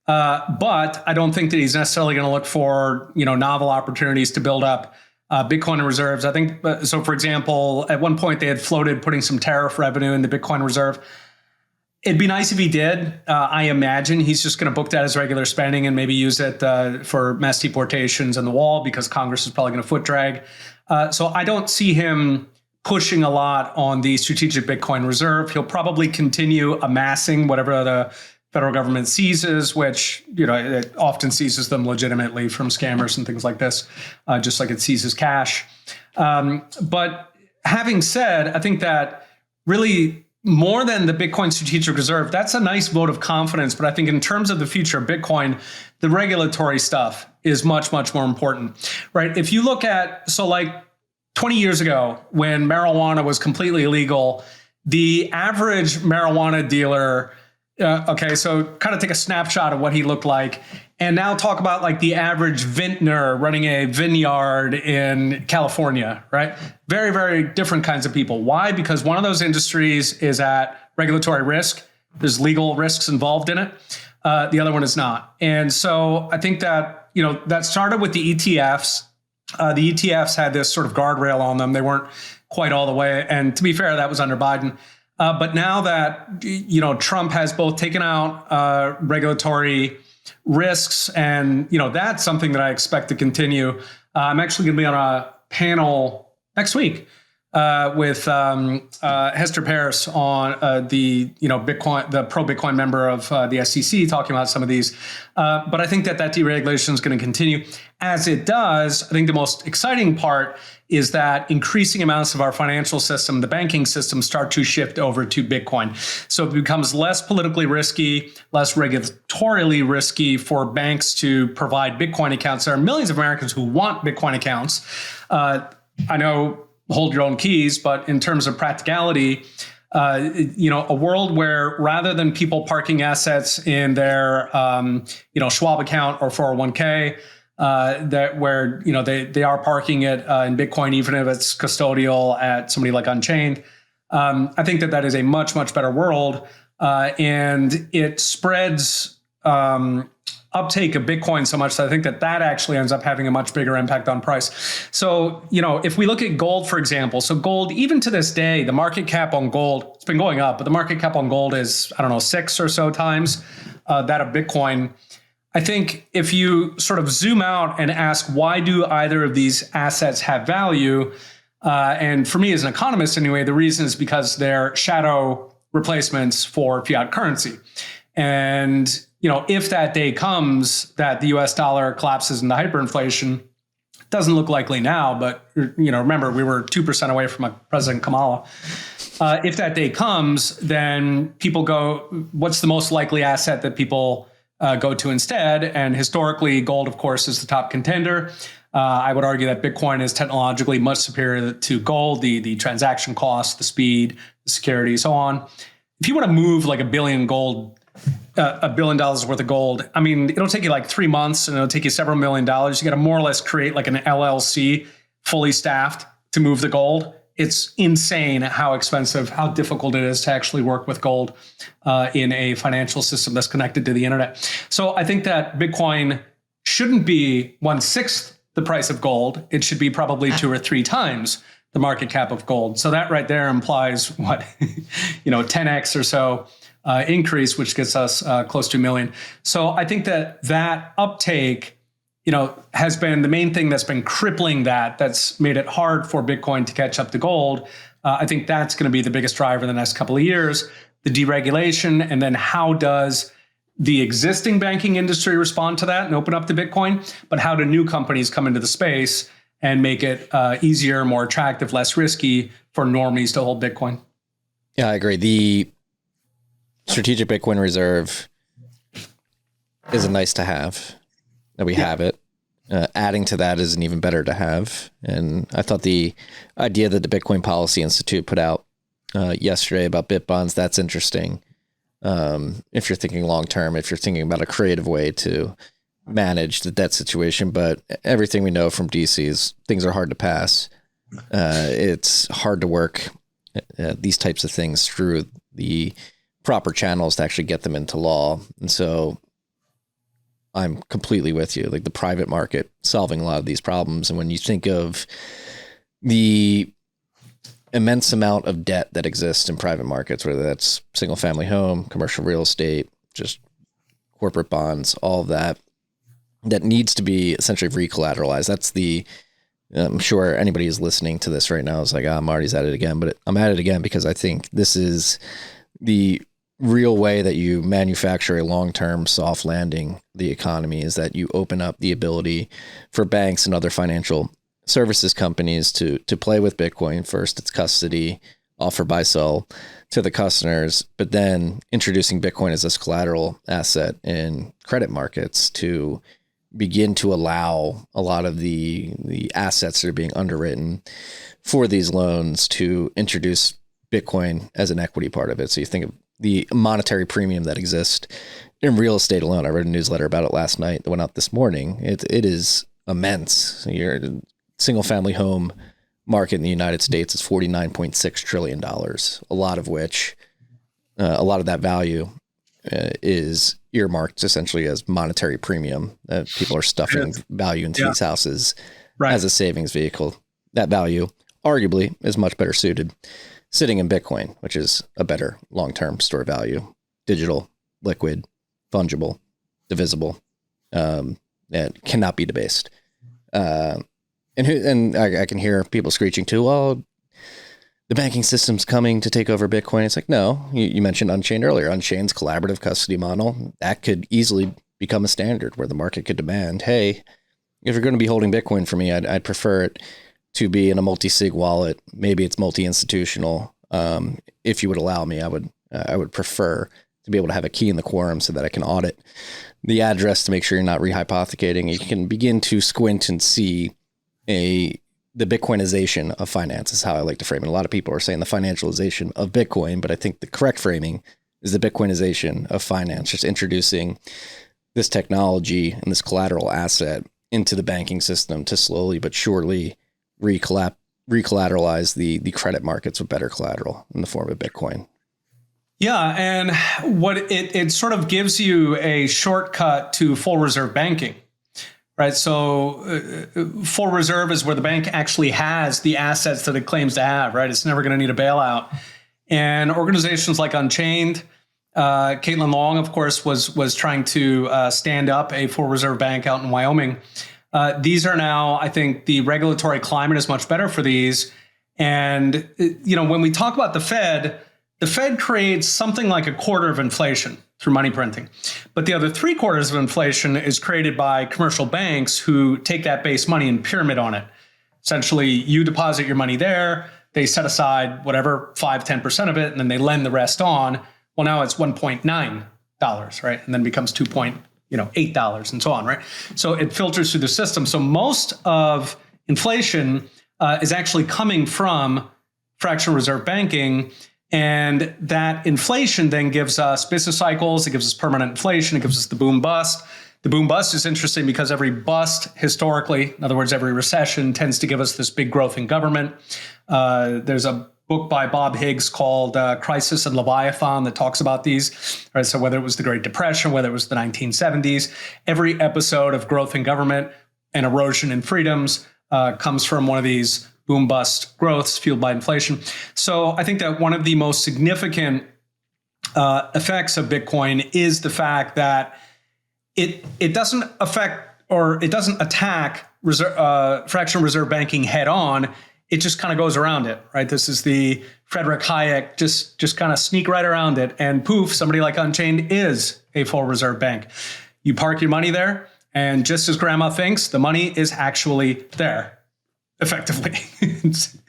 A: But I don't think that he's necessarily going to look for, novel opportunities to build up Bitcoin reserves. I think, so for example, at one point they had floated putting some tariff revenue in the Bitcoin reserve. It'd be nice if he did. I imagine he's just going to book that as regular spending and maybe use it for mass deportations and the wall because Congress is probably going to foot drag. So I don't see him pushing a lot on the strategic Bitcoin reserve. He'll probably continue amassing whatever the federal government seizes, which, it often seizes them legitimately from scammers and things like this, just like it seizes cash. But having said, I think that really more than the Bitcoin strategic reserve, that's a nice vote of confidence. But I think in terms of the future of Bitcoin, the regulatory stuff is much, much more important, right? If you look at, 20 years ago, when marijuana was completely illegal, the average marijuana dealer, so kind of take a snapshot of what he looked like and now talk about like the average vintner running a vineyard in California, right? Very, very different kinds of people. Why? Because one of those industries is at regulatory risk. There's legal risks involved in it. The other one is not. And so I think that, that started with the ETFs. The ETFs had this sort of guardrail on them. They weren't quite all the way. And to be fair, that was under Biden. But now that, Trump has both taken out regulatory risks and, that's something that I expect to continue. I'm actually going to be on a panel next week with Hester Peirce on the Bitcoin, the pro-Bitcoin member of the SEC, talking about some of these. But I think that deregulation is going to continue. As it does, I think the most exciting part is that increasing amounts of our financial system, the banking system, start to shift over to Bitcoin. So it becomes less politically risky, less regulatorily risky for banks to provide Bitcoin accounts. There are millions of Americans who want Bitcoin accounts. I know, hold your own keys, but in terms of practicality, a world where rather than people parking assets in their, Schwab account or 401k, they are parking it in Bitcoin, even if it's custodial at somebody like Unchained. I think that is a much, much better world, and it spreads uptake of Bitcoin so much that I think that actually ends up having a much bigger impact on price. So, if we look at gold, for example, so gold, even to this day, the market cap on gold, it's been going up, but the market cap on gold is, 6 or so times that of Bitcoin. I think if you sort of zoom out and ask, why do either of these assets have value? And for me as an economist anyway, the reason is because they're shadow replacements for fiat currency. And, if that day comes that the US dollar collapses into hyperinflation, it doesn't look likely now, but, remember, we were 2% away from President Kamala. If that day comes, then people go, what's the most likely asset that people go to instead? And historically, gold, of course, is the top contender. I would argue that Bitcoin is technologically much superior to gold, the transaction cost, the speed, the security, so on. If you want to move like $1 billion worth of gold, it'll take you like 3 months and it'll take you several $1 million. You got to more or less create like an LLC fully staffed to move the gold. It's insane how expensive, how difficult it is to actually work with gold in a financial system that's connected to the internet. So I think that Bitcoin shouldn't be 1/6 the price of gold. It should be probably 2 or 3 times the market cap of gold. So that right there implies 10x or so increase, which gets us close to $1 million. So I think that uptake, has been the main thing that's been crippling that's made it hard for Bitcoin to catch up to gold. I think that's going to be the biggest driver in the next couple of years, the deregulation, and then how does the existing banking industry respond to that and open up to Bitcoin, but how do new companies come into the space and make it easier, more attractive, less risky for normies to hold Bitcoin.
B: Yeah, I agree. The strategic Bitcoin reserve is a nice to have that we have it. Adding to that is an even better to have. And I thought the idea that the Bitcoin Policy Institute put out yesterday about bit bonds, that's interesting. If you're thinking long term, if you're thinking about a creative way to manage the debt situation, but everything we know from DC is things are hard to pass. It's hard to work these types of things through the proper channels to actually get them into law. And so I'm completely with you. Like the private market solving a lot of these problems. And when you think of the immense amount of debt that exists in private markets, whether that's single family home, commercial real estate, just corporate bonds, all of that, that needs to be essentially re-collateralized. That's I'm sure anybody who's listening to this right now is like, I'm already at it again, but I'm at it again because I think this is the real way that you manufacture a long-term soft landing the economy, is that you open up the ability for banks and other financial services companies to play with Bitcoin. First, it's custody, offer, buy, sell to the customers, but then introducing Bitcoin as this collateral asset in credit markets to begin to allow a lot of the assets that are being underwritten for these loans to introduce Bitcoin as an equity part of it. So you think of the monetary premium that exists in real estate alone. I read a newsletter about it last night that went out this morning. It is immense. Your single family home market in the United States is $49.6 trillion, a lot of which, a lot of that value is earmarked essentially as monetary premium. People are stuffing value into these houses as a savings vehicle. That value arguably is much better suited sitting in Bitcoin, which is a better long-term store value, digital, liquid, fungible, divisible, and cannot be debased. And I can hear people screeching too, well, the banking system's coming to take over Bitcoin. It's like, no, you mentioned Unchained earlier. Unchained's collaborative custody model, that could easily become a standard where the market could demand, hey, if you're going to be holding Bitcoin for me, I'd prefer it to be in a multi-sig wallet. Maybe it's multi-institutional. If you would allow me, I would prefer to be able to have a key in the quorum so that I can audit the address to make sure you're not rehypothecating. You can begin to squint and see the Bitcoinization of finance is how I like to frame it. A lot of people are saying the financialization of Bitcoin, but I think the correct framing is the Bitcoinization of finance, just introducing this technology and this collateral asset into the banking system to slowly but surely recollateralize the credit markets with better collateral in the form of Bitcoin.
A: Yeah, and what it sort of gives you a shortcut to full reserve banking. Right. So full reserve is where the bank actually has the assets that it claims to have. Right. It's never going to need a bailout. And organizations like Unchained, Caitlin Long, of course, was trying to stand up a full reserve bank out in Wyoming. These are now, I think, the regulatory climate is much better for these. And, when we talk about the Fed creates something like a quarter of inflation through money printing. But the other 3/4 of inflation is created by commercial banks who take that base money and pyramid on it. Essentially, you deposit your money there, they set aside whatever, 5-10% of it, and then they lend the rest on. Well, now it's $1.9, right? And then becomes $2.8 and so on, right? So it filters through the system. So most of inflation is actually coming from fractional reserve banking. And that inflation then gives us business cycles. It gives us permanent inflation. It gives us the boom bust. The boom bust is interesting because every bust historically, in other words, every recession tends to give us this big growth in government. There's a book by Bob Higgs called Crisis and Leviathan that talks about these. Right? So whether it was the Great Depression, whether it was the 1970s, every episode of growth in government and erosion in freedoms comes from one of these boom bust growths fueled by inflation. So I think that one of the most significant effects of Bitcoin is the fact that it doesn't affect or it doesn't attack fractional reserve banking head on. It just kind of goes around it, right? This is the Frederick Hayek, just kind of sneak right around it. And poof, somebody like Unchained is a full reserve bank. You park your money there, and just as grandma thinks, the money is actually there. effectively.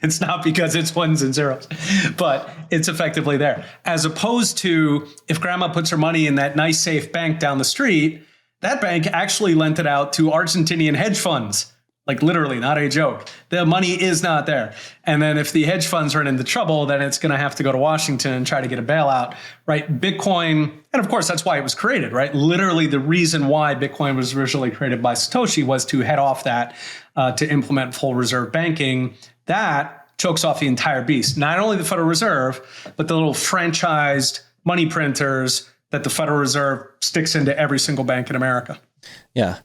A: It's not because it's ones and zeros, but it's effectively there. As opposed to if grandma puts her money in that nice, safe bank down the street, that bank actually lent it out to Argentinian hedge funds. Like literally, not a joke. The money is not there. And then if the hedge funds are into trouble, then it's going to have to go to Washington and try to get a bailout, right? Bitcoin, and of course, that's why it was created, right? Literally, the reason why Bitcoin was originally created by Satoshi was to head off that, to implement full reserve banking. That chokes off the entire beast. Not only the Federal Reserve, but the little franchised money printers that the Federal Reserve sticks into every single bank in America.
B: Yeah.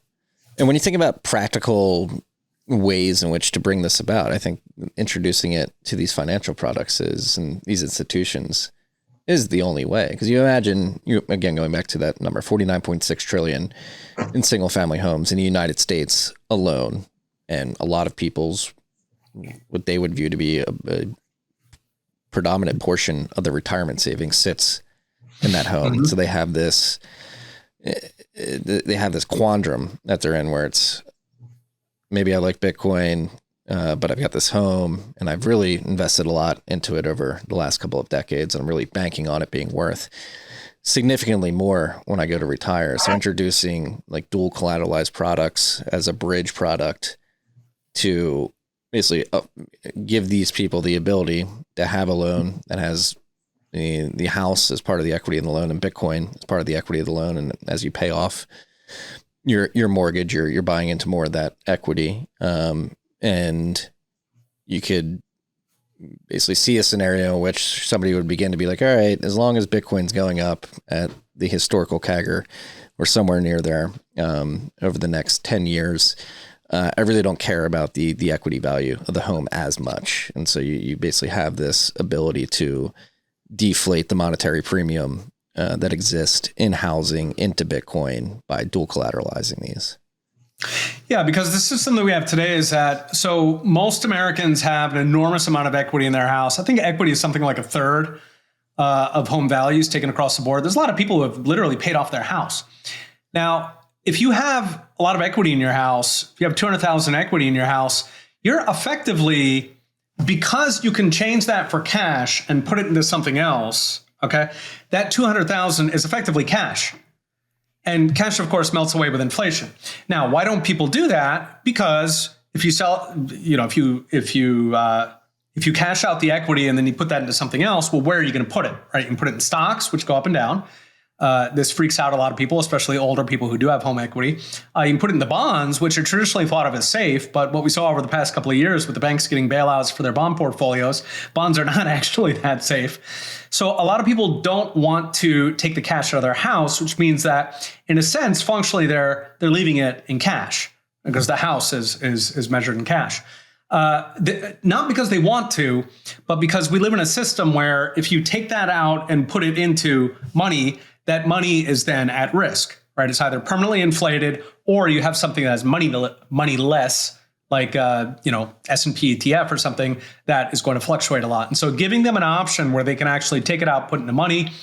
B: And when you think about practical ways in which to bring this about, I think introducing it to these financial products and these institutions is the only way. Because you imagine, again, going back to that number, 49.6 trillion in single family homes in the United States alone. And a lot of people's, what they would view to be a predominant portion of the retirement savings sits in that home. Mm-hmm. So they have this quandrum that they're in where it's, maybe I like Bitcoin, but I've got this home and I've really invested a lot into it over the last couple of decades. And I'm really banking on it being worth significantly more when I go to retire. So introducing like dual collateralized products as a bridge product to basically give these people the ability to have a loan that has the house as part of the equity in the loan and Bitcoin as part of the equity of the loan. And as you pay off your mortgage, you're buying into more of that equity. And you could basically see a scenario in which somebody would begin to be like, all right, as long as Bitcoin's going up at the historical CAGR or somewhere near there over the next 10 years, I really don't care about the equity value of the home as much. And so you basically have this ability to deflate the monetary premium that exist in housing into Bitcoin by dual collateralizing these.
A: Yeah, because the system that we have today is that, so most Americans have an enormous amount of equity in their house. I think equity is something like a third of home values taken across the board. There's a lot of people who have literally paid off their house. Now, if you have a lot of equity in your house, if you have 200,000 equity in your house, you're effectively, because you can change that for cash and put it into something else, okay, that 200,000 is effectively cash. And cash, of course, melts away with inflation. Now, why don't people do that? Because if you sell, if you cash out the equity and then you put that into something else, well, where are you going to put it, right? You can put it in stocks, which go up and down. This freaks out a lot of people, especially older people who do have home equity. You can put it into bonds, which are traditionally thought of as safe. But what we saw over the past couple of years with the banks getting bailouts for their bond portfolios, bonds are not actually that safe. So a lot of people don't want to take the cash out of their house, which means that in a sense, functionally, they're leaving it in cash because the house is measured in cash. Not because they want to, but because we live in a system where if you take that out and put it into money, that money is then at risk, right? It's either permanently inflated or you have something that has money less, like S&P ETF or something that is going to fluctuate a lot. And so giving them an option where they can actually take it out, put it into money,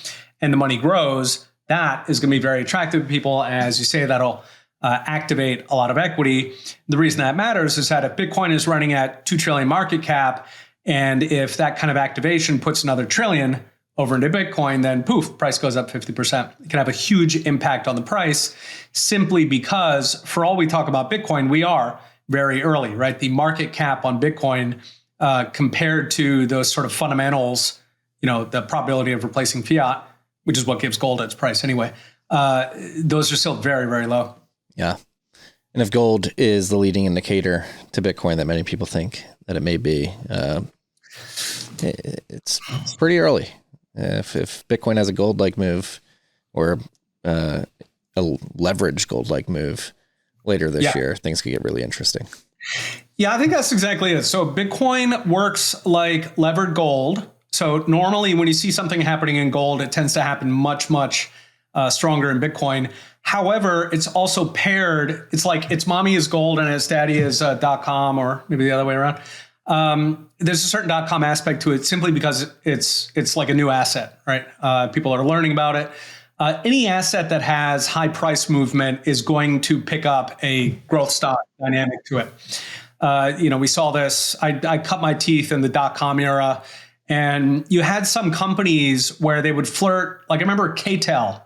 A: and the money grows, that is going to be very attractive to people. And as you say, that'll activate a lot of equity. The reason that matters is that if Bitcoin is running at 2 trillion market cap, and if that kind of activation puts another trillion over into Bitcoin, then poof, price goes up 50%. It can have a huge impact on the price simply because for all we talk about Bitcoin, we are very early, right? The market cap on Bitcoin compared to those sort of fundamentals, the probability of replacing fiat, which is what gives gold its price anyway, those are still very, very low.
B: Yeah. And if gold is the leading indicator to Bitcoin that many people think that it may be, it's pretty early. If Bitcoin has a gold-like move or a leveraged gold-like move later this year, things could get really interesting.
A: Yeah, I think that's exactly it. So Bitcoin works like levered gold. So normally when you see something happening in gold, it tends to happen much, much stronger in Bitcoin. However, it's also paired. It's like its mommy is gold and its daddy is .com, or maybe the other way around. There's a certain .com aspect to it simply because it's like a new asset, right? People are learning about it. Any asset that has high price movement is going to pick up a growth stock dynamic to it. We saw this. I cut my teeth in the dot-com era, and you had some companies where they would flirt. Like I remember KTEL,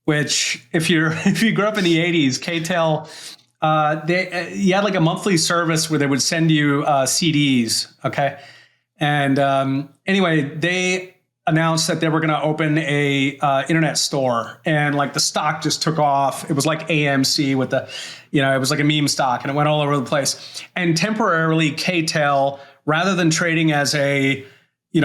A: which if you grew up in the 80s, KTEL, you had like a monthly service where they would send you CDs. Okay. And anyway, they announced that they were going to open a internet store, and like the stock just took off. It was like AMC with the, it was like a meme stock, and it went all over the place. And temporarily KTEL, rather than trading as a,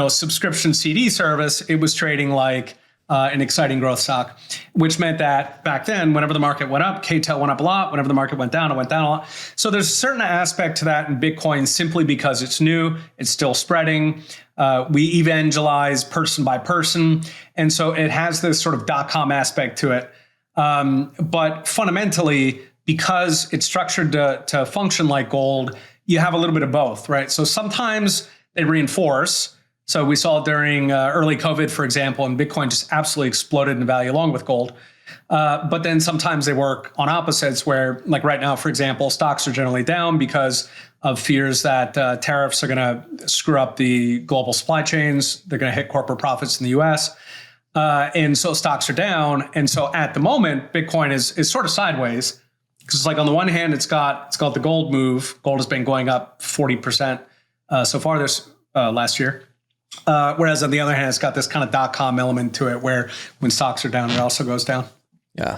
A: subscription CD service, it was trading like an exciting growth stock, which meant that back then, whenever the market went up, KTEL went up a lot. Whenever the market went down, it went down a lot. So there's a certain aspect to that in Bitcoin simply because it's new, it's still spreading. We evangelize person by person. And so it has this sort of dot-com aspect to it. But fundamentally, because it's structured to function like gold, you have a little bit of both, right? So sometimes they reinforce. So we saw during early COVID, for example, and Bitcoin just absolutely exploded in value along with gold. But then sometimes they work on opposites where, like right now, for example, stocks are generally down because of fears that tariffs are going to screw up the global supply chains. They're going to hit corporate profits in the US. And so stocks are down. And so at the moment, Bitcoin is sort of sideways. Because it's like on the one hand, it's got the gold move. Gold has been going up 40% so far this last year. Whereas on the other hand, it's got this kind of dot-com element to it where when stocks are down, it also goes down.
B: Yeah.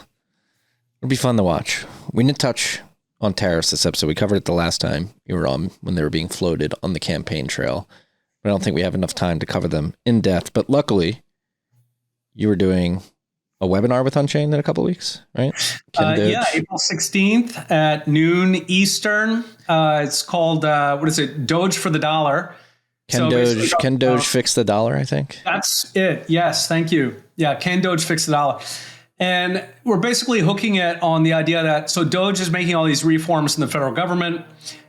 B: It'll be fun to watch. We didn't touch on tariffs this episode. We covered it the last time you were on when they were being floated on the campaign trail. But I don't think we have enough time to cover them in depth. But luckily, you were doing a webinar with Unchained in a couple of weeks, right?
A: Yeah, April 16th at noon Eastern. It's called, DOGE for the dollar.
B: Can Doge fix the dollar, I think?
A: That's it. Yes, thank you. Yeah, can Doge fix the dollar? And we're basically hooking it on the idea that, so Doge is making all these reforms in the federal government,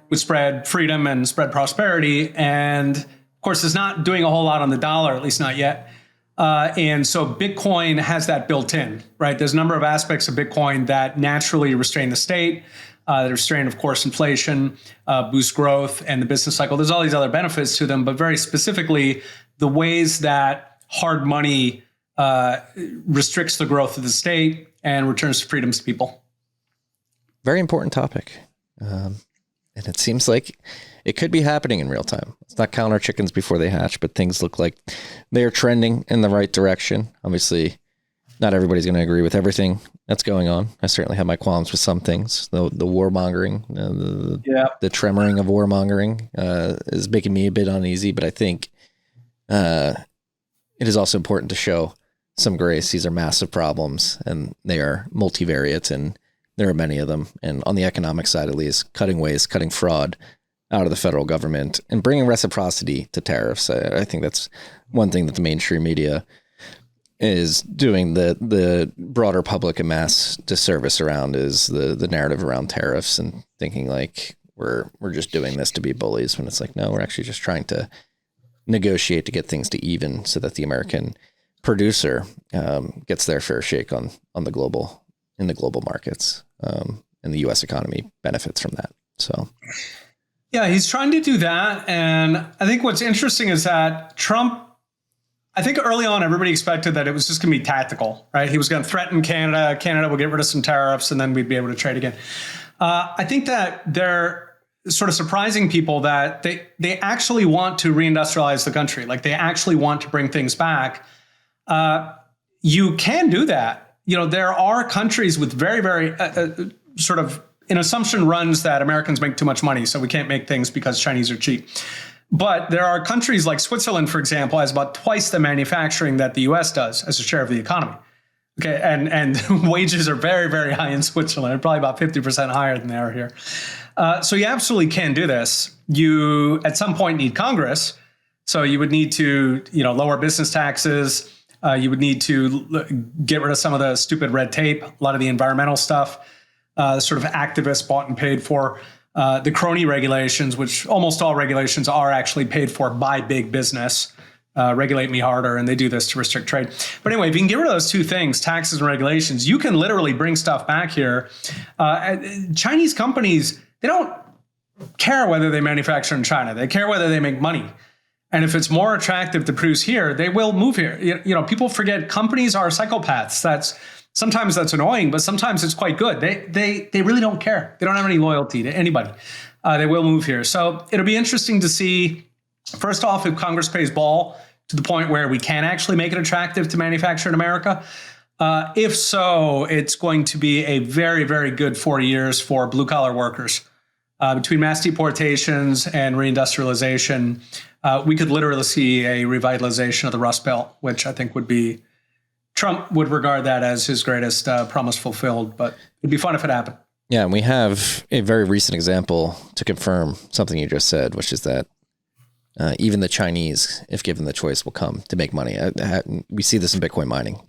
A: which spread freedom and spread prosperity. And of course, it's not doing a whole lot on the dollar, at least not yet. And so Bitcoin has that built in, right? There's a number of aspects of Bitcoin that naturally restrain the state. That restrain, of course, inflation, boost growth, and the business cycle. There's all these other benefits to them, but very specifically, the ways that hard money restricts the growth of the state and returns freedoms to people.
B: Very important topic. And it seems like it could be happening in real time. Let's not count our chickens before they hatch, but things look like they are trending in the right direction. Obviously, not everybody's going to agree with everything that's going on. I certainly have my qualms with some things. The warmongering, the tremoring of warmongering is making me a bit uneasy, but I think it is also important to show some grace. These are massive problems, and they are multivariate, and there are many of them. And on the economic side, at least, cutting waste, cutting fraud out of the federal government, and bringing reciprocity to tariffs. I think that's one thing that the mainstream media is doing the broader public a mass disservice around, is the narrative around tariffs, and thinking like we're just doing this to be bullies, when it's like, no, we're actually just trying to negotiate to get things to even so that the American producer gets their fair shake in the global markets, and the U.S. economy benefits from that. So
A: yeah, he's trying to do that. And I think what's interesting is that Trump, I think early on, everybody expected that it was just going to be tactical, right? He was going to threaten Canada. Canada will get rid of some tariffs, and then we'd be able to trade again. I think that they're sort of surprising people that they actually want to reindustrialize the country. Like, they actually want to bring things back. You can do that. There are countries with very, very sort of an assumption runs that Americans make too much money, so we can't make things because Chinese are cheap. But there are countries like Switzerland, for example, has about twice the manufacturing that the US does as a share of the economy. Okay, and wages are very, very high in Switzerland. They're probably about 50% higher than they are here. So you absolutely can do this. You, at some point, need Congress. So you would need to, lower business taxes. You would need to get rid of some of the stupid red tape, a lot of the environmental stuff, sort of activists bought and paid for. The crony regulations, which almost all regulations are actually paid for by big business, regulate me harder, and they do this to restrict trade. But anyway, if you can get rid of those two things, taxes and regulations, you can literally bring stuff back here. Chinese companies, they don't care whether they manufacture in China. They care whether they make money. And if it's more attractive to produce here, they will move here. People forget companies are psychopaths. Sometimes that's annoying, but sometimes it's quite good. They really don't care. They don't have any loyalty to anybody. They will move here. So it'll be interesting to see, first off, if Congress plays ball to the point where we can actually make it attractive to manufacture in America. If so, it's going to be a very, very good 4 years for blue collar workers. Between mass deportations and reindustrialization, we could literally see a revitalization of the Rust Belt, which I think Trump would regard that as his greatest promise fulfilled, but it'd be fun if it happened.
B: Yeah, and we have a very recent example to confirm something you just said, which is that even the Chinese, if given the choice, will come to make money. We see this in Bitcoin mining.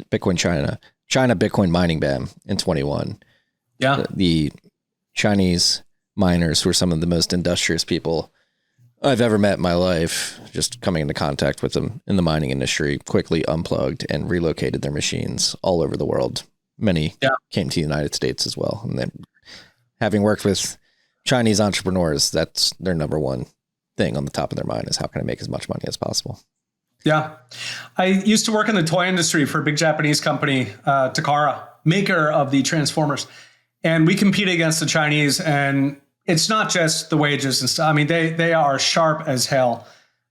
B: China Bitcoin mining ban in 21.
A: Yeah.
B: The Chinese miners, who are some of the most industrious people I've ever met in my life, just coming into contact with them in the mining industry, quickly unplugged and relocated their machines all over the world. Many came to the United States as well. And then, having worked with Chinese entrepreneurs, that's their number one thing on the top of their mind is how can I make as much money as possible?
A: Yeah. I used to work in the toy industry for a big Japanese company, Takara, maker of the Transformers. And we compete against the Chinese, and it's not just the wages and stuff. I mean, they are sharp as hell.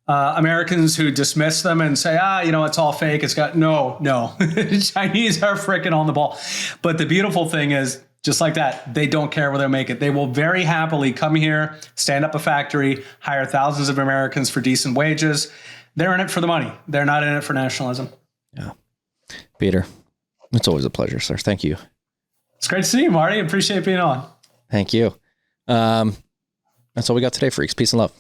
A: Americans who dismiss them and say, it's all fake. It's got no. Chinese are freaking on the ball. But the beautiful thing is, just like that, they don't care where they make it. They will very happily come here, stand up a factory, hire thousands of Americans for decent wages. They're in it for the money. They're not in it for nationalism.
B: Yeah. Peter, it's always a pleasure, sir. Thank you.
A: It's great to see you, Marty. Appreciate being on.
B: Thank you. That's all we got today, freaks. Peace and love.